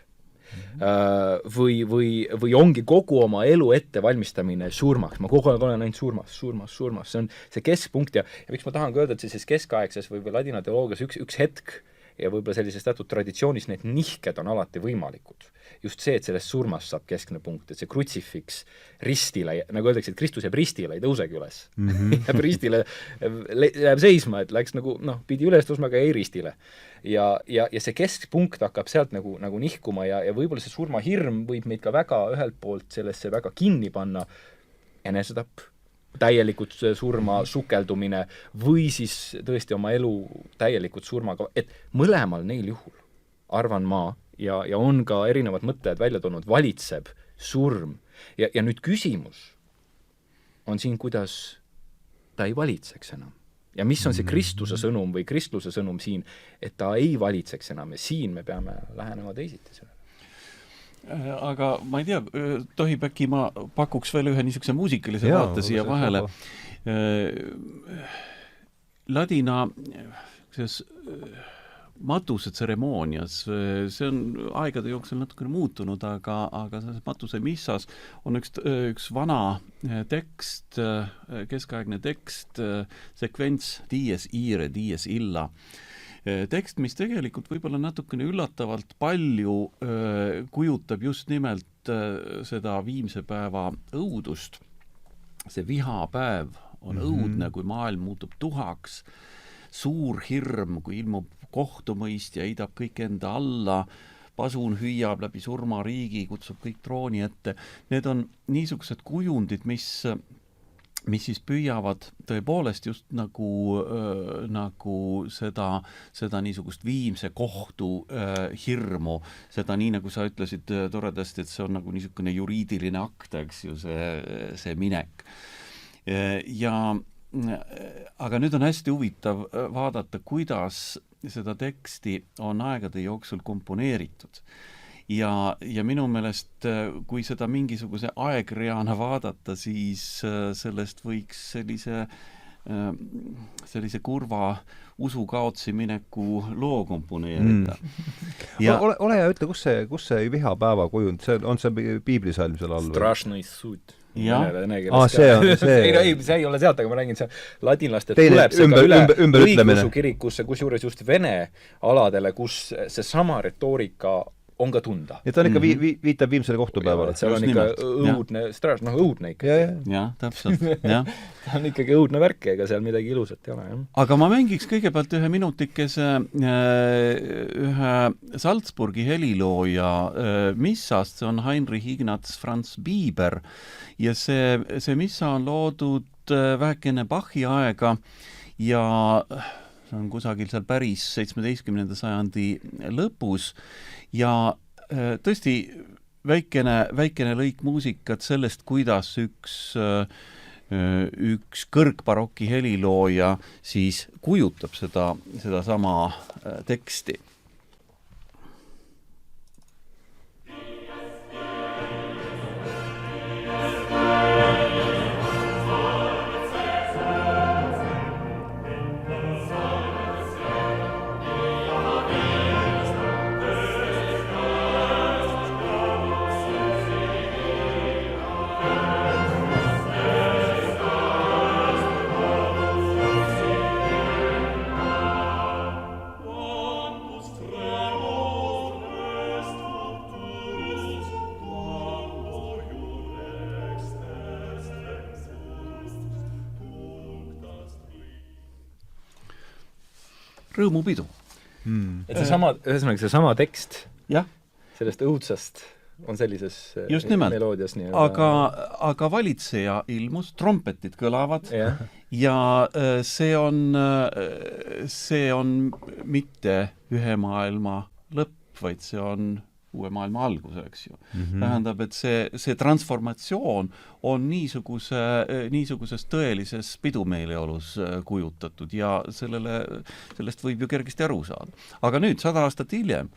Või ongi kogu oma elu ettevalmistamine surmaks. Ma kogu aeg olen ainult surmas. See on see keskpunkt ja miks ma tahan ka öelda, et siis keskaegses või ladina teoloogias üks hetk ja võib-olla sellises teatud traditsioonis need nihked on alati võimalikud. Just see, et sellest surmast saab keskne punkt, et see krutsifiks ristile, nagu öeldakse, et Kristus jääb ristile, ei tõusegi üles. Jääb ristile, jääb seisma, et läks nagu, pidi üles tõusma, aga ei ristile. Ja see keskpunkt hakkab sealt nagu nihkuma ja võib-olla see surmahirm võib meid ka väga ühelt poolt sellesse väga kinni panna, enesetapp, täielikult surma sukeldumine või siis tõesti oma elu täielikult surmaga, et mõlemal neil juhul, arvan ma, ja on ka erinevad mõtted välja tulnud, valitseb surm. Ja nüüd küsimus on siin, kuidas ta ei valitseks enam. Ja mis on see Kristuse sõnum või kristluse sõnum siin, et ta ei valitseks enam ja siin me peame lähenema teisiti sellele. Aga ma ei tea, tohib äkki ma pakuks veel ühe niisuguse muusikalise vaate siia vahele. Ladina matusetseremoonias, see on aegade jooksul natukene muutunud, aga matuse missas on üks vana tekst, keskaegne tekst, sekvents dies ire, dies illa. tekst, mis tegelikult võib-olla natukene üllatavalt palju kujutab just nimelt seda viimse päeva õudust. See vihapäev on õudne, kui maailm muutub tuhaks, suur hirm, kui ilmub kohtumõistja, heidab kõik enda alla, pasun hüüab läbi surmariigi, kutsub kõik trooni ette. Need on niisugused kujundid, mis siis püüavad tõepoolest just nagu seda niisugust viimse kohtu hirmu, seda nii, nagu sa ütlesid toredasti, et see on nagu niisugune juriidiline akt, eks ju, see minek. Aga nüüd on hästi huvitav vaadata, kuidas seda teksti on aegade jooksul komponeeritud. Ja minu meelest, kui seda mingisuguse aegreana vaadata, siis sellest võiks sellise kurva usukaotsi mineku loo komponeerida. Ole ja ütle, kus see vihapäeva kujund, on see piiblisalm seal all? Strašnõi sud. See ei ole sealt, aga ma räägin, see ladinlaste tuleb see ka üle õigeusu kirikusse, kusjuures just Vene aladele, kus see sama retoorika on ka tunda. Ja ta on ikka viitab viimsele kohtupäevale. See on ikka õudne, õudne ikka. Jah, täpselt. Ta on ikkagi õudne värk, ega seal midagi ilusat ei ole. Aga ma mängiks kõigepealt ühe minutikese ühe Salzburgi helilooja missast, see on Heinrich Ignaz Franz Bieber ja see missa on loodud vähekene Bachi aega ja see on kusagil seal päris 17. sajandi lõpus ja tõesti väikene lõik muusikat sellest, kuidas üks kõrgbaroki helilooja siis kujutab seda sama teksti. Rõõmupidu. Et seesama tekst sellest õudsast on sellises just nimelt. Meloodias aga valitseja ilmus, trompetid kõlavad ja see on mitte ühe maailma lõpp, vaid see on uue maailma algus, eks ju. Tähendab, et see transformatsioon on niisuguses tõelises pidumeeleolus kujutatud ja sellest võib ju kergesti aru saada. Aga nüüd 100 aastat hiljem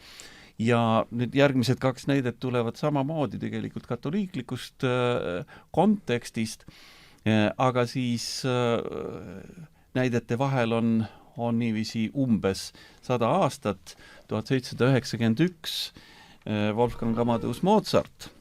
ja nüüd järgmised 2 näidet tulevad samamoodi tegelikult katoliiklikust kontekstist, aga siis näidete vahel on niiviisi umbes 100 aastat, 1791 Wolfgang Amadeus Mozart.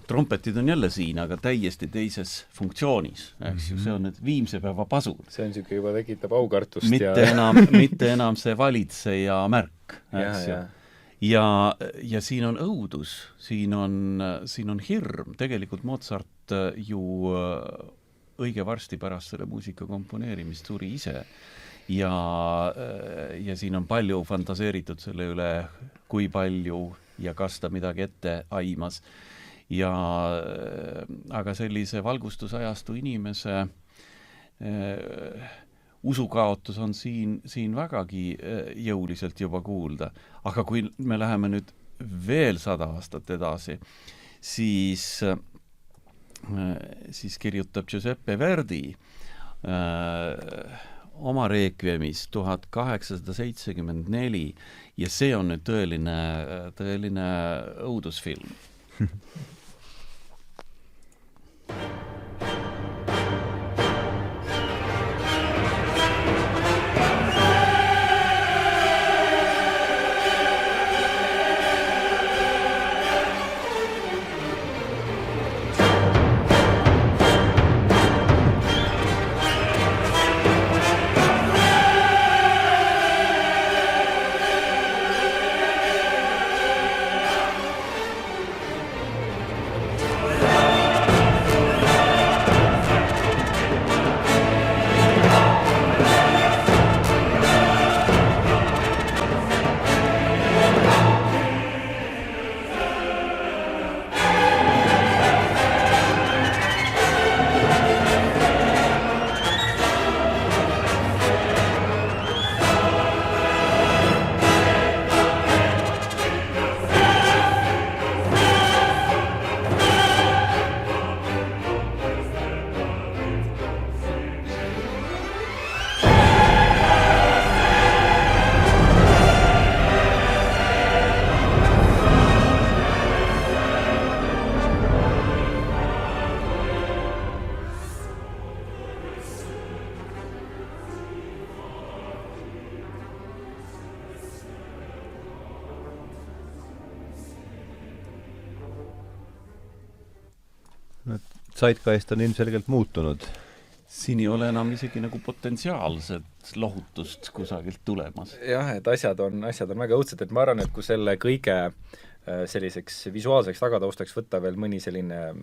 trompetid on jälle siin, aga täiesti teises funktsioonis, eks ju, see on need viimsepäeva pasud. See on siuke juba tekitab aukartust mitte enam see valitseja märk, eks ju. Ja siin on õudus, siin on hirm. Tegelikult Mozart ju õige varsti pärast selle muusika komponeerimist suri ise. Ja siin on palju fantaseeritud selle üle, kui palju ja kas ta midagi ette aimas. Aga sellise valgustusajastu inimese usukaotus on siin vägagi jõuliselt juba kuulda. Aga kui me läheme nüüd veel 100 aastat edasi, siis kirjutab Giuseppe Verdi oma Requiemis 1874 ja see on nüüd tõeline õudusfilm. Zeitgeist on ilmselgelt muutunud. Siin ei ole enam isegi nagu potentsiaalset lohutust kusagilt tulemas. Jah, et asjad on väga õudsed, et ma arvan, et kui selle kõige selliseks visuaalseks tagataustaks võtta veel mõni selline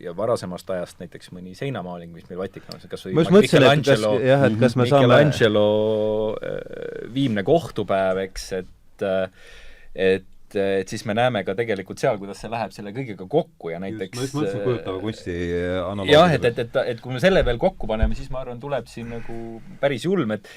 ja varasemast ajast näiteks mõni seinamaaling, mis meil Vatikanis kas või Michelangelo viimne kohtupäev, eks, et siis me näeme ka tegelikult seal, kuidas see läheb selle kõigega kokku ja näiteks just, ma mõtlesin kujutava kunsti analoogi. Jah, et kui me selle veel kokku paneme, siis ma arvan, tuleb siin nagu päris julm, et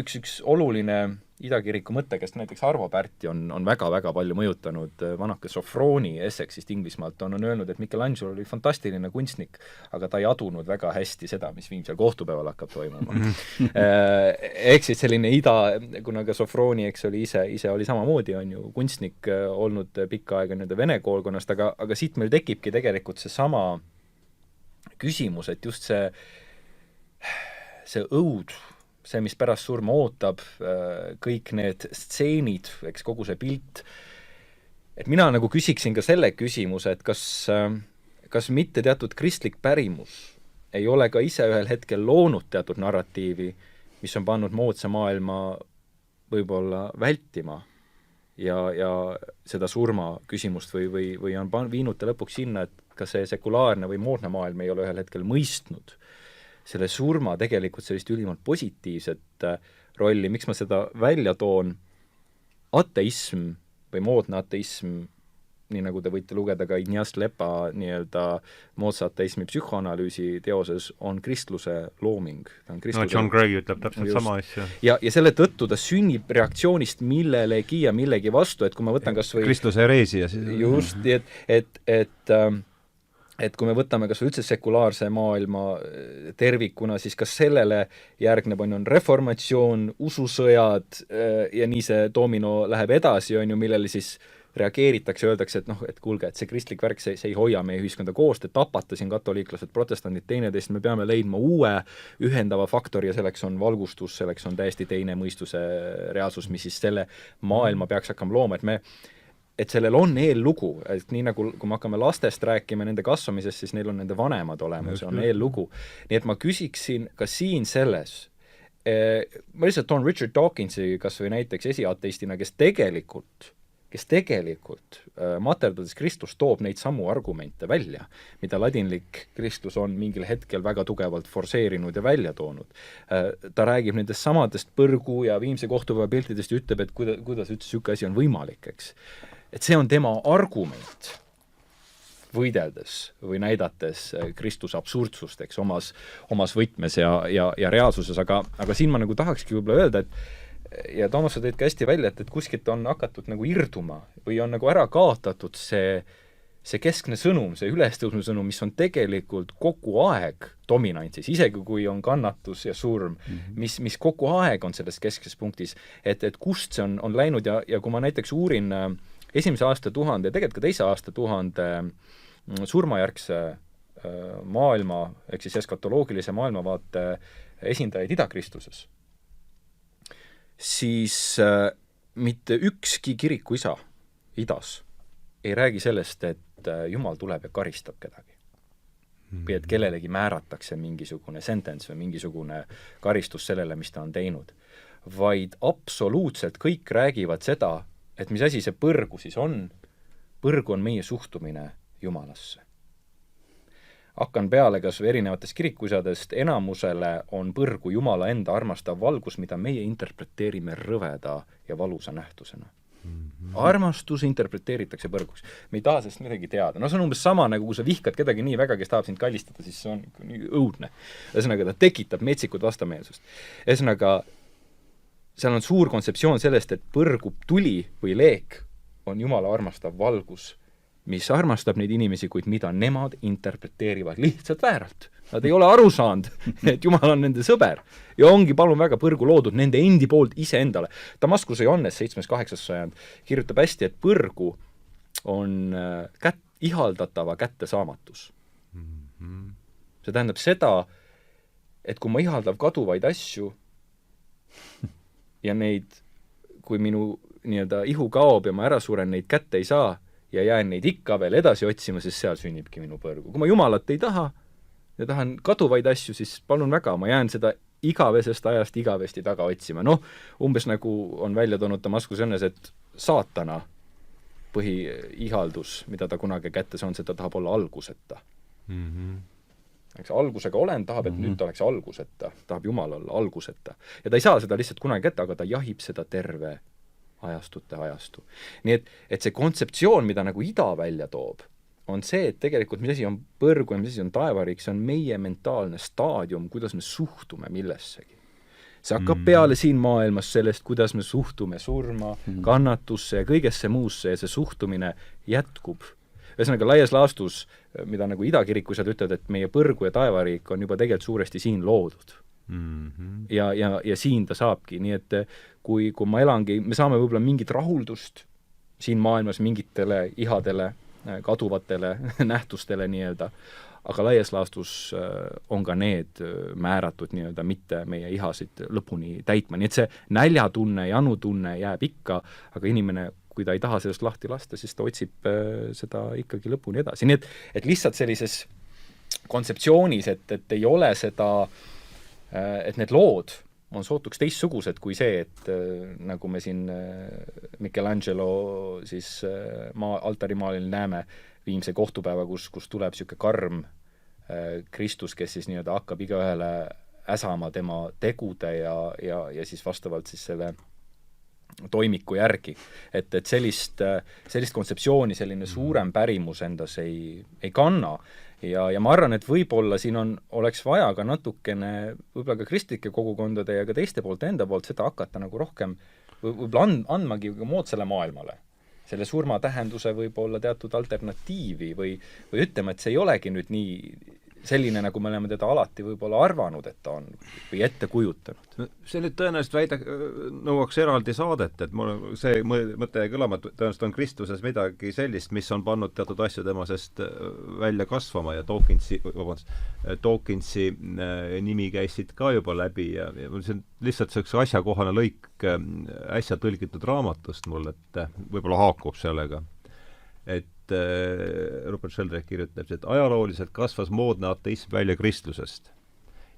üks oluline Idakiriku mõttekest, näiteks Arvo Pärti on väga-väga palju mõjutanud vanake Sofroni Essexist Inglismaalt, on öelnud, et Michelangelo oli fantastiline kunstnik, aga ta ei adunud väga hästi seda, mis viimsel kohtupäeval hakkab toimuma. Ehk siis selline kuna ka Sofroni, eks oli ise oli samamoodi, on ju kunstnik olnud pikka aega Vene koolkonnast, aga siit meil tekibki tegelikult see sama küsimus, et just see õud, see, mis pärast surma ootab, kõik need stseenid, eks kogu see pilt, et mina nagu küsiksin ka selle küsimuse, et kas mitte teatud kristlik pärimus ei ole ka ise ühel hetkel loonud teatud narratiivi, mis on pannud moodsa maailma võib-olla vältima ja seda surma küsimust või on viinud ta lõpuks sinna, et ka see sekulaarne või moodne maailm ei ole ühel hetkel mõistnud selle surma tegelikult sellist ülimalt positiivset rolli, miks ma seda välja toon, ateism või moodne ateism, nii nagu te võite lugeda ka Ignace Lepa nii-öelda moodsa ateismi psühhoanalüüsi teoses, on kristluse looming. John Gray ütleb täpselt sama asja. Ja selle tõttu ta sünnib reaktsioonist millelegi ja millegi vastu, et kui ma võtan kas või kristluse hereesia. Just, et kui me võtame kas või üldse sekulaarse maailma tervikuna, siis kas sellele järgneb on reformatsioon, ususõjad ja nii see domino läheb edasi, on ju, millele siis reageeritakse, öeldakse, et kuulge, et see kristlik värk, see ei hoia meie ühiskonda koos, te tapate siin katoliiklased, protestandid teineteist, me peame leidma uue ühendava faktori ja selleks on valgustus, selleks on täiesti teine mõistuse reaalsus, mis siis selle maailma peaks hakkama looma, et et sellel on eellugu, et nii nagu, kui me hakkame lastest rääkima nende kasvamisest, siis neil on nende vanemad olemas, on eellugu. Nii et ma küsiksin ka siin selles, ma lihtsalt toon Richard Dawkinsi kas või näiteks esiateistina, kes tegelikult materdades Kristus toob neid samu argumente välja, mida ladinlik Kristus on mingil hetkel väga tugevalt forseerinud ja välja toonud. Ta räägib nendest samadest põrgu ja viimse kohtupäeva piltidest ja ütleb, et kuidas üldse niisugune asi on võimalik, eks. Et see on tema argument võideldes või näidates Kristuse absurdsust, eks, omas võtmes ja reaalsuses, aga siin ma nagu tahakski võib-olla öelda, et ja Toomas, sa tõid ka hästi välja, et kuskilt on hakatud nagu irduma või on nagu ära kaotatud see keskne sõnum, see ülestõusmise sõnum, mis on tegelikult kogu aeg dominantsis, isegi kui on kannatus ja surm, mis kogu aeg on selles keskses punktis, et kust see on läinud ja kui ma näiteks uurin esimese aastatuhande ja tegelikult ka teise aastatuhande surmajärgse maailma, ehk siis eskatoloogilise maailmavaate esindajaid Ida-Kristuses, siis mitte ükski kirikuisa idas ei räägi sellest, et Jumal tuleb ja karistab kedagi. Või et kellelegi määratakse mingisugune sentence või mingisugune karistus sellele, mis ta on teinud. Vaid absoluutselt kõik räägivad seda, et mis asi see põrgu siis on. Põrgu on meie suhtumine Jumalasse. Hakkan peale kas või erinevatest kirikuisadest, enamusele on põrgu Jumala enda armastav valgus, mida meie interpreteerime rõveda ja valusa nähtusena. Armastus interpreteeritakse põrguks. Me ei taha sellest midagi teada. No see on umbes sama, nagu kui sa vihkad kedagi nii väga, kes tahab sind kallistada, siis see on nii õudne. Ühesõnaga, ta tekitab metsikud vastameelsust. Ühesõnaga, seal on suur kontseptsioon sellest, et põrgu tuli või leek on Jumala armastav valgus, mis armastab neid inimesi, kuid mida nemad interpreteerivad lihtsalt vääralt. Nad ei ole aru saanud, et Jumal on nende sõber. Ja ongi palun väga põrgu loodud nende endi poolt iseendale. Damaskuse Johannes 7.8. sajand kirjutab hästi, et põrgu on ihaldatava kättesaamatus. See tähendab seda, et kui ma ihaldav kaduvaid asju ja neid, kui minu nii-öelda ihu kaob ja ma ära suren, neid kätte ei saa, ja jään neid ikka veel edasi otsima, siis seal sünnibki minu põrgu. Kui ma Jumalat ei taha ja tahan kaduvaid asju, siis palun väga, ma jään seda igavesest ajast igavesti taga otsima. Noh, umbes nagu on välja toonud Damaskus õnnes, et saatana põhiihaldus, mida ta kunagi kätte saanud, seda tahab olla alguseta. Eks algusega olen, tahab, et nüüd ta oleks alguseta, tahab Jumal olla alguseta. Ja ta ei saa seda lihtsalt kunagi kätte, aga ta jahib seda terve ajastu. Nii et see kontseptsioon, mida nagu ida välja toob, on see, et tegelikult mis asi on põrgu ja mis asi on taevariik, see on meie mentaalne staadium, kuidas me suhtume millessegi. See hakkab peale siin maailmas sellest, kuidas me suhtume surma, kannatusse ja kõigesse muusse ja see suhtumine jätkub. Ühesõnaga laias laastus, mida nagu idakirikused ütlevad, et meie põrgu ja taevariik on juba tegelikult suuresti siin loodud. Ja siin ta saabki, nii et kui ma elangi, me saame võib-olla mingit rahuldust siin maailmas mingitele ihadele, kaduvatele nähtustele nii-öelda, aga laias laastus on ka need määratud nii-öelda mitte meie ihasid lõpuni täitma, nii et see näljatunne, janutunne jääb ikka, aga inimene, kui ta ei taha sellest lahti lasta, siis ta otsib seda ikkagi lõpuni edasi, nii et lihtsalt sellises kontseptsioonis, et ei ole seda et need lood on sootuks teistsugused kui see, et nagu me siin Michelangelo siis altarimaalil näeme viimse kohtupäeva, kus tuleb niisugune karm Kristus, kes siis nii-öelda hakkab igaühele äsama tema tegude ja siis vastavalt siis selle toimiku järgi. Et sellist kontseptsiooni selline suurem pärimus endas ei kanna. Ja ma arvan, et võib-olla siin oleks vaja ka natukene võib-olla ka kristlike kogukondade ja ka teiste poolt enda poolt seda hakata nagu rohkem võib-olla andmagi moodsale maailmale. Selle surma tähenduse võib-olla teatud alternatiivi või ütlema, et see ei olegi nüüd nii selline, nagu me oleme teda alati võib-olla arvanud, et ta on või ette kujutanud. No, see nüüd tõenäoliselt nõuaks eraldi saadet, et mul see mõte jäi kõlama, et tõenäoliselt on Kristuses midagi sellist, mis on pannud teatud asju tema seest välja kasvama ja Dawkinsi nimi käis siit ka juba läbi ja see on lihtsalt selleks asjakohane lõik äsja tõlgitud raamatust mul, et võib-olla haakub sellega. Et Rupert Sheldrake kirjutab, et ajalooliselt kasvas moodne ateism välja kristlusest.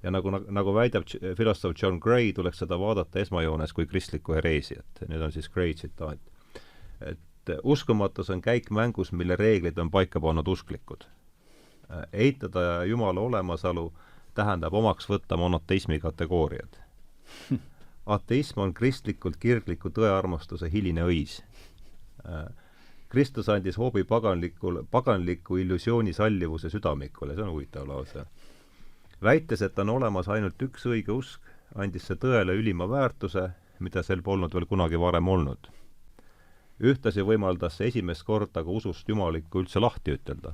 Ja nagu väidab filosoof John Gray, tuleks seda vaadata esmajoones kui kristlikku hereesiat. Nüüd on siis Gray tsitaat. Et uskumatus on käik mängus, mille reeglid on paika pannud usklikud. Eitada Jumala olemasolu tähendab omaks võtta monoteismi kategooriad. Ateism on kristlikult kirgliku tõearmastuse hiline õis. Kristus andis hoobi paganliku illusiooni sallivuse südamikule, see on huvitav lause. Väites, et on olemas ainult üks õige usk, andis see tõele ülima väärtuse, mida sel polnud veel kunagi varem olnud. Ühtlasi võimaldas see esimest korda ka usust jumalikku üldse lahti ütelda.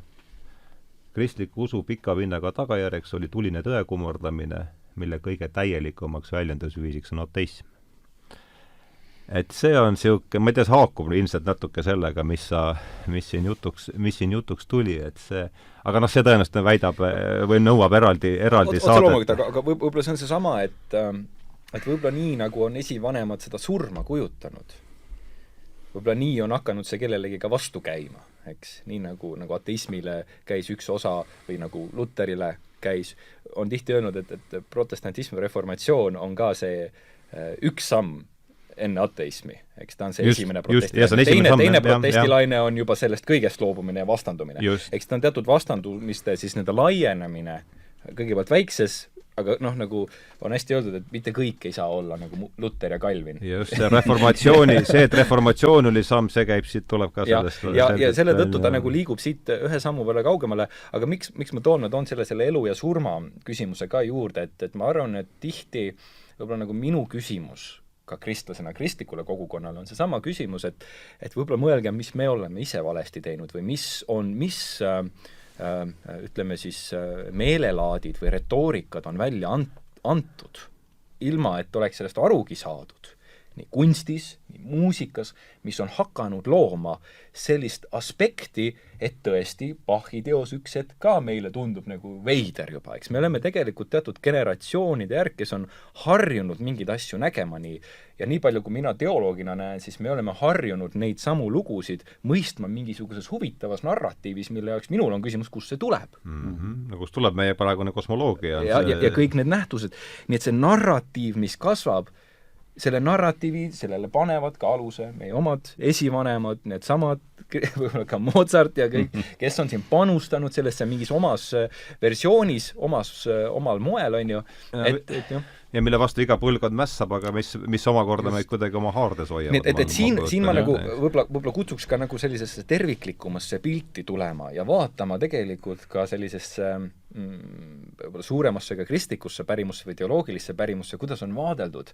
Kristliku usu pika vinnaga tagajärjeks oli tuline tõe kummardamine, mille kõige täielikumaks väljendusviisiks on ateism. Et see on siuke, ma ei tea, see haakub ilmselt natuke sellega, mis siin jutuks tuli, et see, aga noh, see tõenäoliselt väidab või nõuab eraldi saadet. Aga võib-olla see on see sama, et võib-olla nii, nagu on esivanemad seda surma kujutanud, võib-olla nii on hakanud see kellelegi ka vastu käima, eks? Nii nagu ateismile käis üks osa või nagu Luterile käis, on tihti öelnud, et protestantism ja reformatsioon on ka see üks samm enne ateismi, eks ta on see esimene protestilaine. Teine protestilaine on juba sellest kõigest loobumine ja vastandumine. Eks ta on teatud vastandumiste siis nende laienemine kõigepealt väikses, aga noh, nagu on hästi öeldud, et mitte kõik ei saa olla nagu Luter ja Calvin. Just, see et reformatsioon oli samm, see käib siit, tuleb ka sellest. Ja selle tõttu ta nagu liigub siit ühe sammu võrra kaugemale, aga miks ma toon selle elu ja surma küsimuse ka juurde, et ma arvan, et tihti võib-olla nagu minu küsimus ka kristlasena kristlikule kogukonnale on see sama küsimus, et võib-olla mõelge, mis me oleme ise valesti teinud või ütleme siis meelelaadid või retoorikad on välja antud, ilma et oleks sellest arugi saadud. Nii kunstis, nii muusikas, mis on hakanud looma sellist aspekti, et tõesti Bachi teos üks hetk ka meile tundub nagu veider juba, eks me oleme tegelikult teatud generatsioonide järg, kes on harjunud mingeid asju nägema nii, ja nii palju, kui mina teoloogina näen, siis me oleme harjunud neid samu lugusid mõistma mingisuguses huvitavas narratiivis, mille jaoks minul on küsimus, kust see tuleb. No kust tuleb meie praegune kosmoloogia. Ja kõik need nähtused, nii et see narratiiv, mis kasvab, selle narratiivi, sellele panevad ka aluse meie omad esivanemad, need samad, võib-olla ka Mozart ja kõik, kes on siin panustanud sellesse mingis omas versioonis, omal moel, on ju, et jah. Ja mille vastu iga põlvkond mässab, aga mis omakorda meid kuidagi oma haardes hoiavad. Et siin ma nagu võib-olla kutsuks ka nagu sellisesse terviklikumasse pilti tulema ja vaatama tegelikult ka sellisesse võib-olla suuremasse ka kristlikusse pärimusse või teoloogilisse pärimusse, kuidas on vaadeldud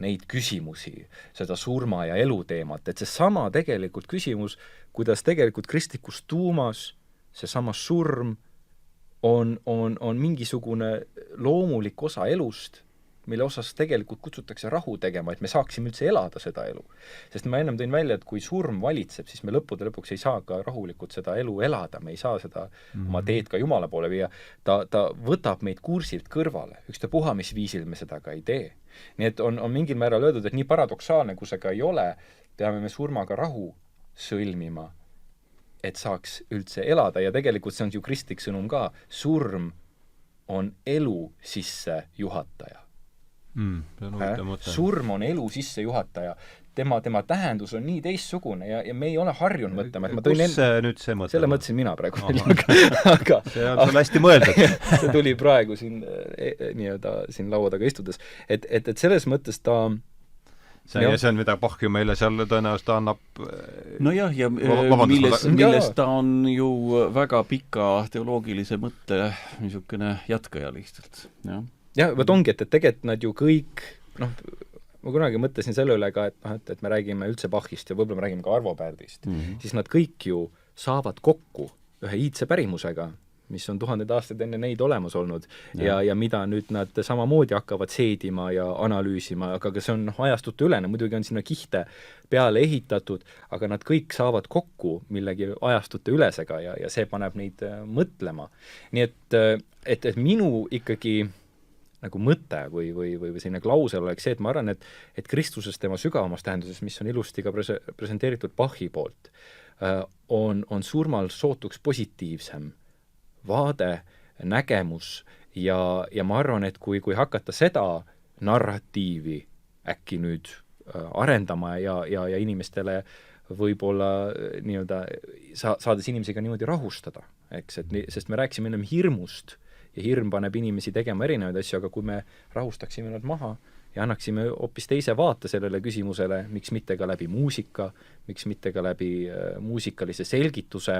neid küsimusi, seda surma ja elu teemat, et see sama tegelikult küsimus, kuidas tegelikult kristlikus tuumas see sama surm on mingisugune loomulik osa elust, mille osas tegelikult kutsutakse rahu tegema, et me saaksime üldse elada seda elu. Sest ma ennem tõin välja, et kui surm valitseb, siis me lõppude lõpuks ei saa ka rahulikult seda elu elada, me ei saa seda oma teed ka Jumala poole viia. Ta võtab meid kursilt kõrvale, ükstapuha, mis viisil me seda ka ei tee. Nii et on mingil määral öeldud, et nii paradoksaalne, kui see ka ei ole, peame me surmaga rahu sõlmima, et saaks üldse elada ja tegelikult see on ju kristlik sõnum ka, surm on elu sisse juhataja. Surm on elu sisse juhataja. Tema tähendus on nii teistsugune ja me ei ole harjunud mõtlema. Kus nüüd see mõte? Selle mõtlesin mina praegu. Aga see on sul hästi mõeldud. See tuli praegu siin laua taga istudes. Et selles mõttes ta see on, mida Bach ju meile seal tõenäoliselt annab nojah, ja milles ta on ju väga pika teoloogilise mõtte niisugune jätkaja lihtsalt. Ja, võt ongi, et tegelikult nad ju kõik, ma kunagi mõtlesin selle üle ka, et me räägime üldse Bachist ja võib-olla me räägime ka Arvo Pärdist, siis nad kõik ju saavad kokku ühe iidse pärimusega, mis on tuhandeid aastaid enne neid olemas olnud ja mida nüüd nad samamoodi hakkavad seedima ja analüüsima, aga see on ajastute ülene, muidugi on sinna kihte peale ehitatud, aga nad kõik saavad kokku millegi ajastute ülesega ja see paneb neid mõtlema. Nii et minu ikkagi nagu mõte või selline klausel oleks see, et ma arvan, et Kristuses tema sügavamas tähenduses, mis on ilusti ka presenteeritud Bachi poolt, on surmal sootuks positiivsem vaade, nägemus ja ma arvan, et kui hakata seda narratiivi äkki nüüd arendama ja inimestele võib-olla nii-öelda saades inimesega niimoodi rahustada, eks, sest me rääkisime ennem hirmust ja hirm paneb inimesi tegema erinevaid asju, aga kui me rahustaksime nad maha ja annaksime hoopis teise vaate sellele küsimusele, miks mitte ka läbi muusika, miks mitte ka läbi muusikalise selgituse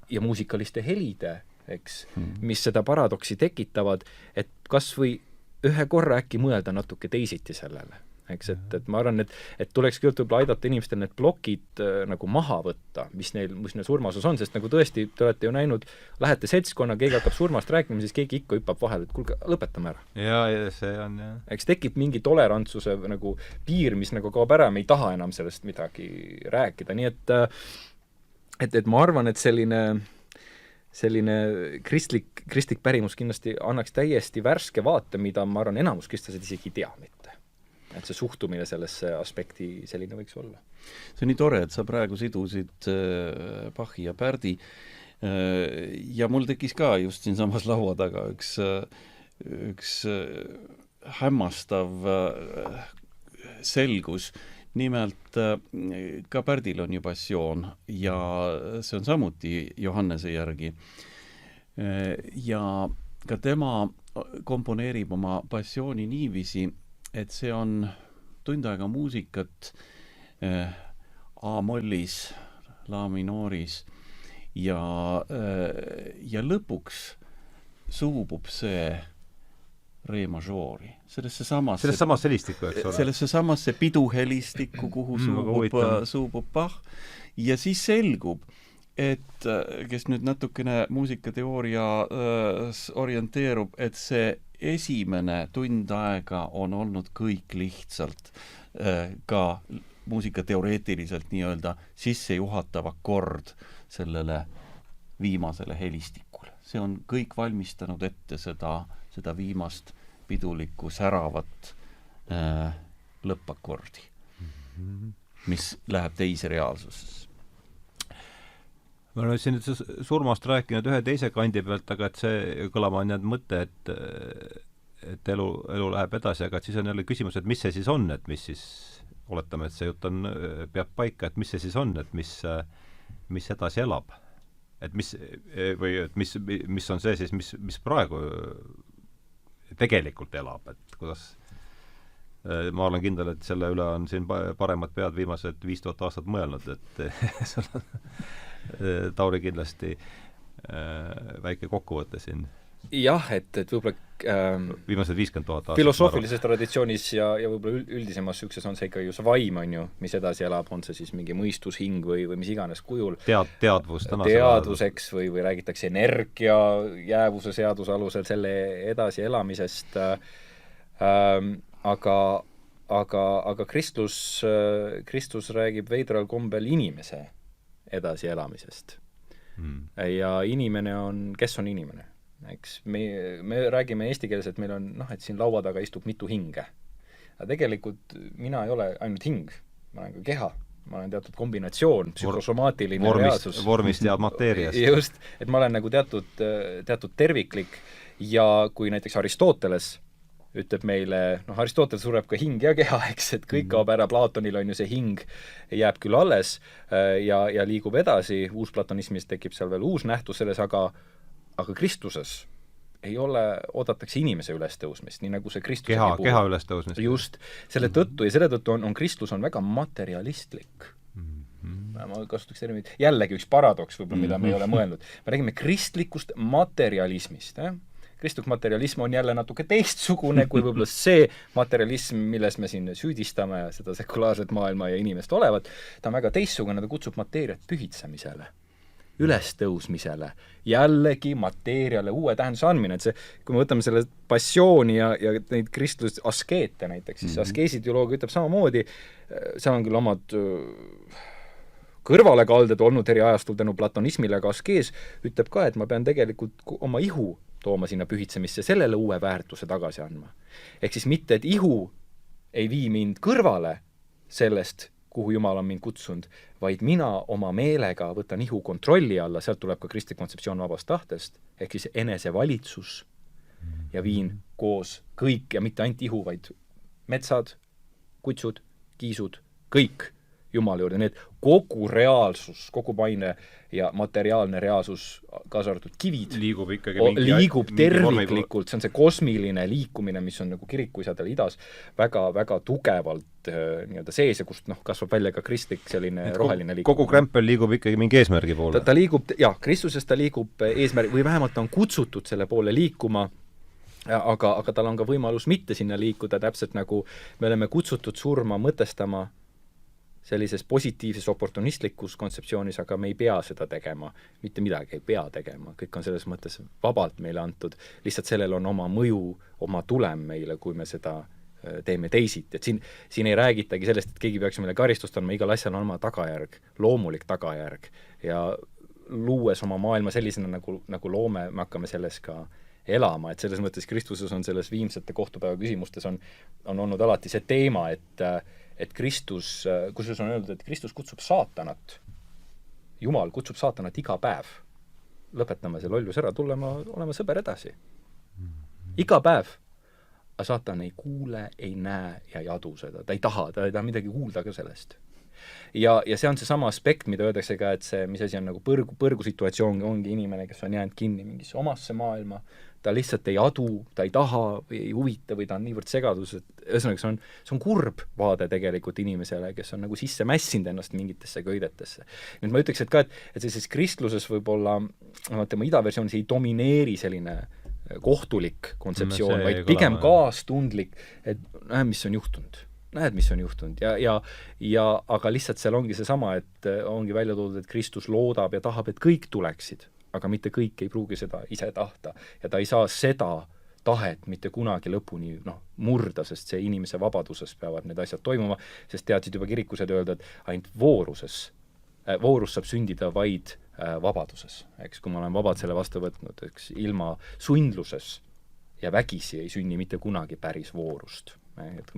ja muusikaliste helide, eks, mis seda paradoksi tekitavad, et kas või ühe korra äkki mõelda natuke teisiti sellele. Eks, et ma arvan, et tuleks küll võib-olla aidata inimestel need plokid nagu maha võtta, mis neil surmasus on, sest nagu tõesti, te olete ju näinud, lähete seltskonna, keegi hakkab surmast rääkima, siis keegi ikka hüppab vahele, et kuulge, lõpetame ära. Ja see on, jah. Eks tekib mingi tolerantsuse nagu piir, mis nagu kaob ära, me ei taha enam sellest midagi rääkida, nii et ma arvan, et selline kristlik pärimus kindlasti annaks täiesti värske vaate, mida ma arvan, enamus kristlased isegi ei tea mitte. Et see suhtumine sellesse aspekti selline võiks olla. See on nii tore, et sa praegu sidusid Bachi ja Pärdi ja mul tekkis ka just siin samas laua taga üks hämmastav selgus. Nimelt ka Pärdil on ju passioon ja see on samuti Johannese järgi. Ja ka tema komponeerib oma passiooni niiviisi, et see on tund aega muusikat A-mollis, La-minooris ja lõpuks suubub see Re-mažoori. Sellesse samasse helistikku, eks ole? Sellesse samasse piduhelistikku, kuhu suubub Bach. Ja siis selgub, et kes nüüd natukene muusikateooria orienteerub, et see esimene tund aega on olnud kõik lihtsalt ka muusikateoreetiliselt nii-öelda sissejuhatav akord sellele viimasele helistikule. See on kõik valmistanud ette seda viimast pidulikku säravat lõppakordi, mis läheb teise reaalsusesse. Ma olen siin surmast rääkinud ühe teise kandi pealt, aga et see kõlama on jäänud mõte, et elu läheb edasi, aga et siis on jälle küsimus, et mis see siis on, et mis siis, oletame, et see jutt peab paika, et mis see siis on, et mis edasi elab. Et mis on see siis, mis praegu tegelikult elab, et kuidas ma olen kindel, et selle üle on siin paremad pead viimased 5000 aastat mõelnud, et Tauri kindlasti väike kokkuvõte siin. Jah, et võib-olla viimased 50 000 aastat filosoofilises traditsioonis ja võib-olla üldisemas sükses on see ikka ju see vaim, on ju, mis edasi elab, on see siis mingi mõistus, hing või mis iganes kujul. Teadvuseks või räägitakse energia jäävuse seaduse alusel selle edasi elamisest, aga Kristus räägib veidral kombel inimese edasi elamisest. Ja inimene kes on inimene? Eks me räägime eestikeelselt, et meil on, et siin laua taga istub mitu hinge. Aga tegelikult mina ei ole ainult hing, ma olen ka keha, ma olen teatud kombinatsioon, psühhosomaatiline reaalsus. Vormist ja mateeriast. Just, et ma olen nagu teatud terviklik ja kui näiteks Aristoteles ütleb meile, Aristoteles sureb ka hing ja keha, eks, et kõik kaob ära, Platonil on ju see hing, jääb küll alles ja liigub edasi, uusplatonismis tekib seal veel uus nähtus selles, aga Kristuses ei ole, oodatakse inimese ülestõusmist, nii nagu see Kristuse keha ülestõusmist. Just, selle tõttu on Kristus on väga materialistlik. Ma kasutaks terminit, jällegi üks paradoks võib-olla, mida me ei ole mõelnud. Me räägime kristlikust materialismist, Kristlik materialism on jälle natuke teistsugune kui võib-olla see materialism, milles me siin süüdistame seda sekulaarset maailma ja inimest olevat. Ta on väga teistsugune, ta kutsub mateeriat pühitsemisele. ülestõusmisele, jällegi mateeriale uue tähenduse andmine, et see, kui me võtame selle passiooni ja neid kristlus askeete näiteks, siis askeesideoloogia ütleb samamoodi, seal on küll omad kõrvalekalded olnud eri ajastul tänu platonismile, aga askees ütleb ka, et ma pean tegelikult oma ihu tooma sinna pühitsemisse, sellele uue väärtuse tagasi andma. Ehk siis mitte, et ihu ei vii mind kõrvale sellest, kuhu Jumal on mind kutsunud, vaid mina oma meelega võtan ihu kontrolli alla, sealt tuleb ka kristlik kontseptsioon vabast tahtest, ehk siis enesevalitsus ja viin koos kõik ja mitte ainult ihu, vaid metsad, kutsud, kiisud, kõik Jumala juurde, need kogu reaalsus, kogu maine ja materiaalne reaalsus, kaasa arvatud kivid, liigub ikkagi liigub terviklikult, see on see kosmiline liikumine, mis on nagu kirikuisadel idas väga tugevalt nii-öelda sees ja kust kasvab välja ka kristlik selline roheline liikumine. Kogu krämpel liigub ikkagi mingi eesmärgi poole. Ta liigub, Kristuses ta liigub eesmärgi, või vähemalt ta on kutsutud selle poole liikuma, aga tal on ka võimalus mitte sinna liikuda, täpselt nagu me oleme kutsutud surma mõtestama sellises positiivses oportunistlikus kontseptsioonis, aga me ei pea seda tegema, mitte midagi ei pea tegema, kõik on selles mõttes vabalt meile antud, lihtsalt sellel on oma mõju, oma tulem meile, kui me seda teeme teisiti, et siin ei räägitagi sellest, et keegi peaks meile karistust andma, igal asjal on oma tagajärg, loomulik tagajärg ja luues oma maailma sellisena, nagu loome, me hakkame selles ka elama, et selles mõttes Kristuses on selles viimsete kohtupäeva küsimustes on olnud alati see teema, et Kristus, kusjuures on öeldud, et Kristus kutsub saatanat, Jumal kutsub saatanat iga päev. Lõpetame see lollus ära, olema sõber edasi. Iga päev. Aga saatan ei kuule, ei näe ja ei adu seda. Ta ei taha midagi kuulda ka sellest. Ja see on see sama aspekt, mida öeldakse ka, et see, mis asi on nagu põrgu situatsioon, ongi inimene, kes on jäänud kinni mingisse omasse maailma, ta lihtsalt ei adu, ta ei taha või ei huvita või ta on niivõrd segadus, et ühesõnaga see on kurb vaade tegelikult inimesele, kes on nagu sisse mässinud ennast mingitesse köidetesse. Nüüd ma ütleks, et ka, et sellises kristluses võib-olla tema idaversioonis ei domineeri selline kohtulik kontseptsioon, vaid pigem kaastundlik, et mis on juhtunud. Näed, mis on juhtunud aga lihtsalt seal ongi seesama, et ongi välja toodud, et Kristus loodab ja tahab, et kõik tuleksid, aga mitte kõik ei pruugi seda ise tahta ja ta ei saa seda tahet mitte kunagi lõpuni murda, sest see inimese vabaduses peavad need asjad toimuma, sest teadsid juba kirikused öelda, et ainult voorus saab sündida vaid vabaduses, eks, kui ma olen vabad selle vastu võtnud, eks, ilma sundluses ja vägisi ei sünni mitte kunagi päris voorust. Et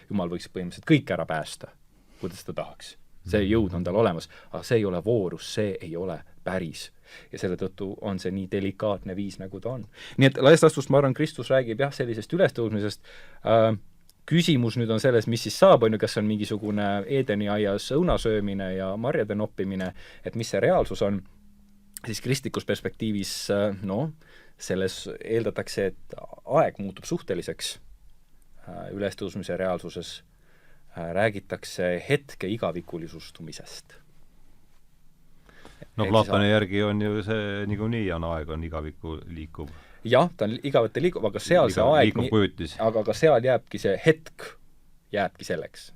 Jumal võiks põhimõtteliselt kõik ära päästa, kuidas ta tahaks. See jõud on tal olemas, aga see ei ole voorus, see ei ole päris. Ja selle tõttu on see nii delikaatne viis, nagu ta on. Nii et laias laastus, ma arvan, Kristus räägib sellisest ülestõusmisest. Küsimus nüüd on selles, mis siis saab, kas on mingisugune Eedeni aias õunasöömine ja marjade noppimine, et mis see reaalsus on, siis kristlikus perspektiivis, selles eeldatakse, et aeg muutub suhteliseks ülestõusmise reaalsuses, räägitakse hetke igavikulisustumisest. Platoni järgi on ju see niikuinii on aeg, on igaviku liikuv. Jah, ta on igavete liikuv, aga seal see aeg, aga seal jääbki see hetk, jääbki selleks.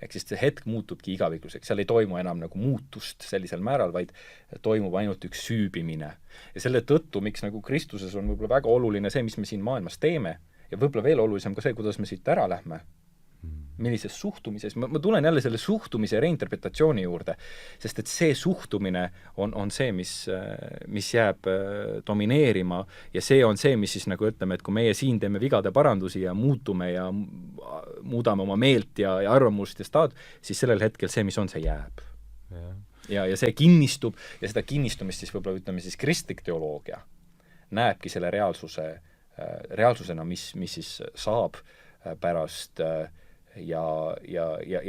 Ehk siis see hetk muutubki igavikluseks, seal ei toimu enam nagu muutust sellisel määral, vaid toimub ainult üks süübimine. Ja selle tõttu, miks nagu Kristuses on võib-olla väga oluline see, mis me siin maailmas teeme, ja võib-olla veel olulisem ka see, kuidas me siit ära lähme, millises suhtumises, ma tulen jälle selle suhtumise reinterpretatsiooni juurde, sest et see suhtumine on see, mis jääb domineerima ja see on see, mis siis nagu ütleme, et kui meie siin teeme vigade parandusi ja muutume ja muudame oma meelt ja arvamust ja siis sellel hetkel see, mis on, see jääb. Ja see kinnistub ja seda kinnistumist siis võib-olla ütleme siis kristlik teoloogia näebki selle reaalsusena, mis siis saab pärast ja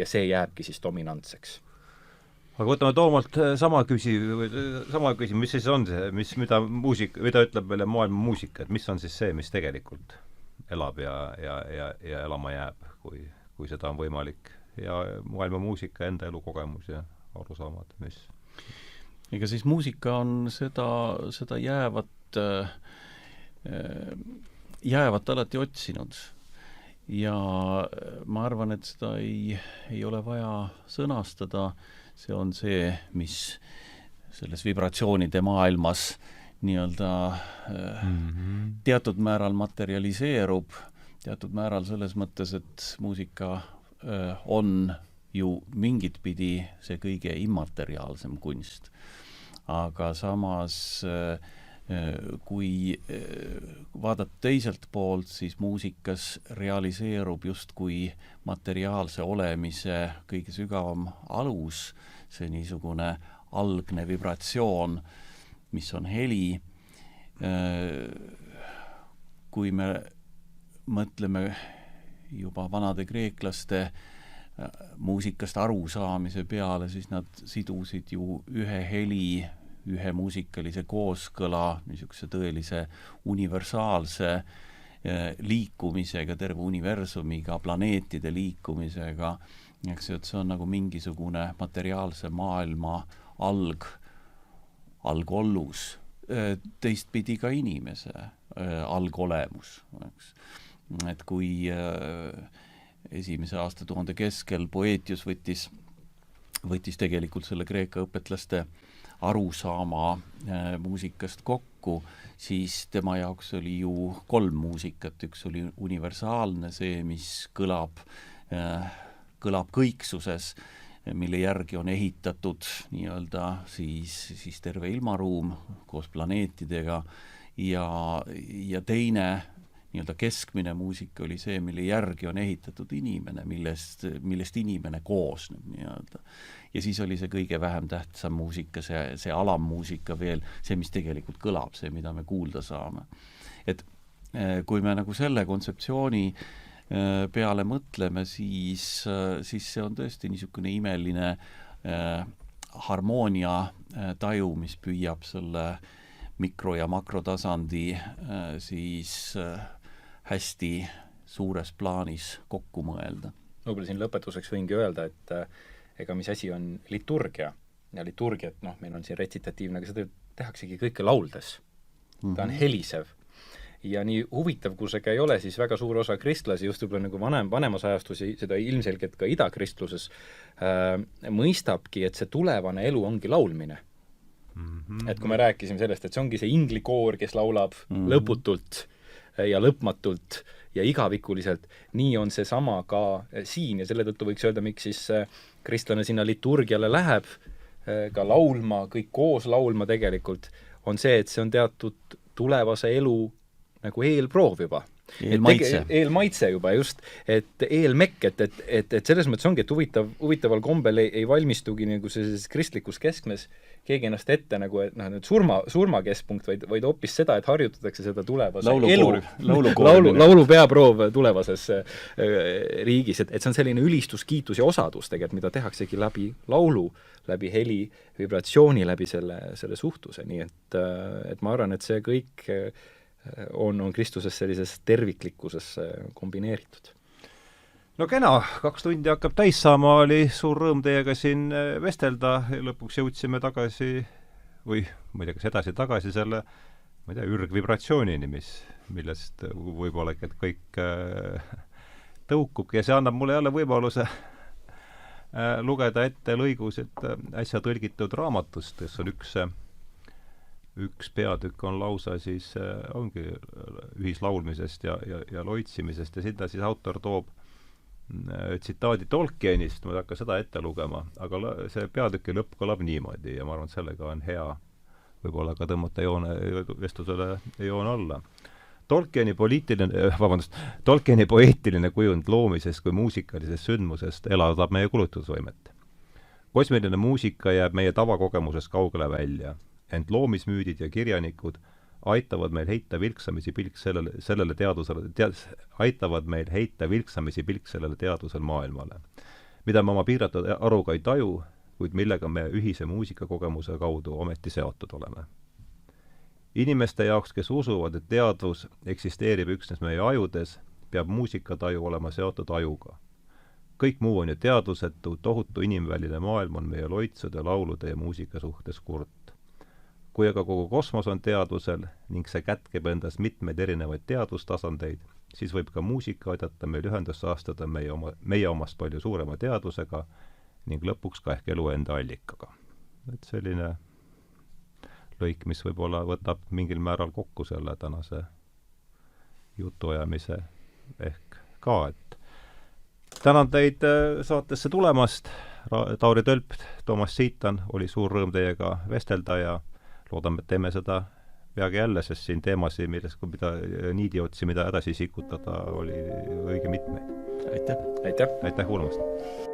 see jääbki siis dominantseks. Aga võtame Toomalt sama küsimus, mis siis on see, mida ütleb meile maailma muusika, et mis on siis see, mis tegelikult elab ja elama jääb, kui seda on võimalik, ja maailma muusika, enda elukogemus ja arusaamad, mis? Ega siis muusika on seda jäävat alati otsinud. Ja ma arvan, et seda ei ole vaja sõnastada, see on see, mis selles vibratsioonide maailmas nii-öelda teatud määral materialiseerub, teatud määral selles mõttes, et muusika on ju mingit pidi see kõige immateriaalsem kunst. Aga samas kui vaadata teiselt poolt, siis muusikas realiseerub justkui materiaalse olemise kõige sügavam alus, see niisugune algne vibratsioon, mis on heli. Kui me mõtleme juba vanade kreeklaste muusikast arusaamise peale, siis nad sidusid ju ühe heli, ühe muusikalise kooskõla, niisuguse tõelise universaalse liikumisega, terve universumiga, planeetide liikumisega. Eks see on nagu mingisugune materiaalse maailma algollus. Teistpidi ka inimese algolemus. Et kui esimese aastatuhande keskel Poetius võttis tegelikult selle Kreeka õpetlaste arusaama muusikast kokku, siis tema jaoks oli ju 3 muusikat. Üks oli universaalne, see, mis kõlab kõiksuses, mille järgi on ehitatud nii-öelda siis terve ilmaruum koos planeetidega ja teine nii-öelda keskmine muusika oli see, mille järgi on ehitatud inimene, millest inimene koosneb nii-öelda. Ja siis oli see kõige vähem tähtsam muusika, see alammuusika veel, see, mis tegelikult kõlab, see, mida me kuulda saame. Et kui me nagu selle kontseptsiooni peale mõtleme, siis see on tõesti niisugune imeline harmoonia taju, mis püüab selle mikro- ja makrotasandi siis hästi suures plaanis kokku mõelda. Võib-olla siin lõpetuseks võingi öelda, et ega mis asi on liturgia ja liturgiat, meil on siin retsitatiivne, aga seda tehaksegi kõike lauldes. Ta on helisev. Ja nii huvitav, kui see ka ei ole, siis väga suur osa kristlasi, just võib-olla nagu vanemas ajastus, seda ilmselgelt ka idakristluses, mõistabki, et see tulevane elu ongi laulmine. Et kui me rääkisime sellest, et see ongi see inglikoor, kes laulab lõputult ja lõpmatult ja igavikuliselt, nii on see sama ka siin ja selle tõttu võiks öelda, miks siis kristlane sinna liturgiale läheb ka laulma, kõik koos laulma tegelikult, on see, et see on teatud tulevase elu nagu eelproov juba. Eelmaitse juba, just, et eelmekk, et selles mõttes ongi, et huvitaval kombel ei valmistugi nagu sellises kristlikus keskmes keegi ennast ette nagu, et nüüd surma keskpunkt, vaid hoopis seda, et harjutatakse seda tulevase laulu peaproov tulevases riigis, et see on selline ülistus, kiitus ja osadus tegelikult, mida tehaksegi läbi laulu, läbi heli, vibratsiooni, läbi selle suhtluse, nii et ma arvan, et see kõik on Kristuses sellises terviklikkuses kombineeritud. No kena, 2 tundi hakkab täis saama, oli suur rõõm teiega siin vestelda ja lõpuks jõudsime tagasi või ma ei tea, kas edasi-tagasi selle ürgvibratsioonini, millest võib-olla et kõik tõukubki ja see annab mulle jälle võimaluse lugeda ette lõigus, et äsja tõlgitud raamatust, kes on üks peatükk on lausa siis ongi ühislaulmisest ja loitsimisest ja sinna siis autor toob tsitaadi Tolkienist, ma ei hakka seda ette lugema, aga see peatüki lõpp kõlab niimoodi ja ma arvan, et sellega on hea võib-olla ka tõmmata vestlusele joone alla. Tolkieni poeetiline kujund loomisest kui muusikalisest sündmusest elavdab meie kulutusvõimet. Kosmiline muusika jääb meie tavakogemusest kaugele välja, ent loomismüüdid ja kirjanikud aitavad meil heita vilksamisi pilk sellele teadusel maailmale, mida me oma piiratud aruga ei taju, kuid millega me ühise muusikakogemuse kaudu ometi seotud oleme. Inimeste jaoks, kes usuvad, et teadvus eksisteerib üksnes meie ajudes, peab muusikataju olema seotud ajuga. Kõik muu on ju teadvusetu, tohutu inimväline maailm on meie loitsude, laulude ja muusika suhtes kurt. Kui aga kogu kosmos on teadvusel ning see kätkeb endas mitmeid erinevaid teadvustasandeid, siis võib ka muusika aidata meil ühendusse astuda meie omast palju suurema teadvusega ning lõpuks ka ehk elu enda allikaga. Et selline lõik, mis võib-olla võtab mingil määral kokku selle tänase jutuajamise ehk ka, et tänan teid saatesse tulemast, Tauri Tölp, Toomas Siitan, oli suur rõõm teiega vestelda ja loodame, et teeme seda peagi jälle, sest siin teemasid, mida niidiotsi, mida edasi sikutada, oli õige mitmeid. aitäh! aitäh! Aitäh kuulamast!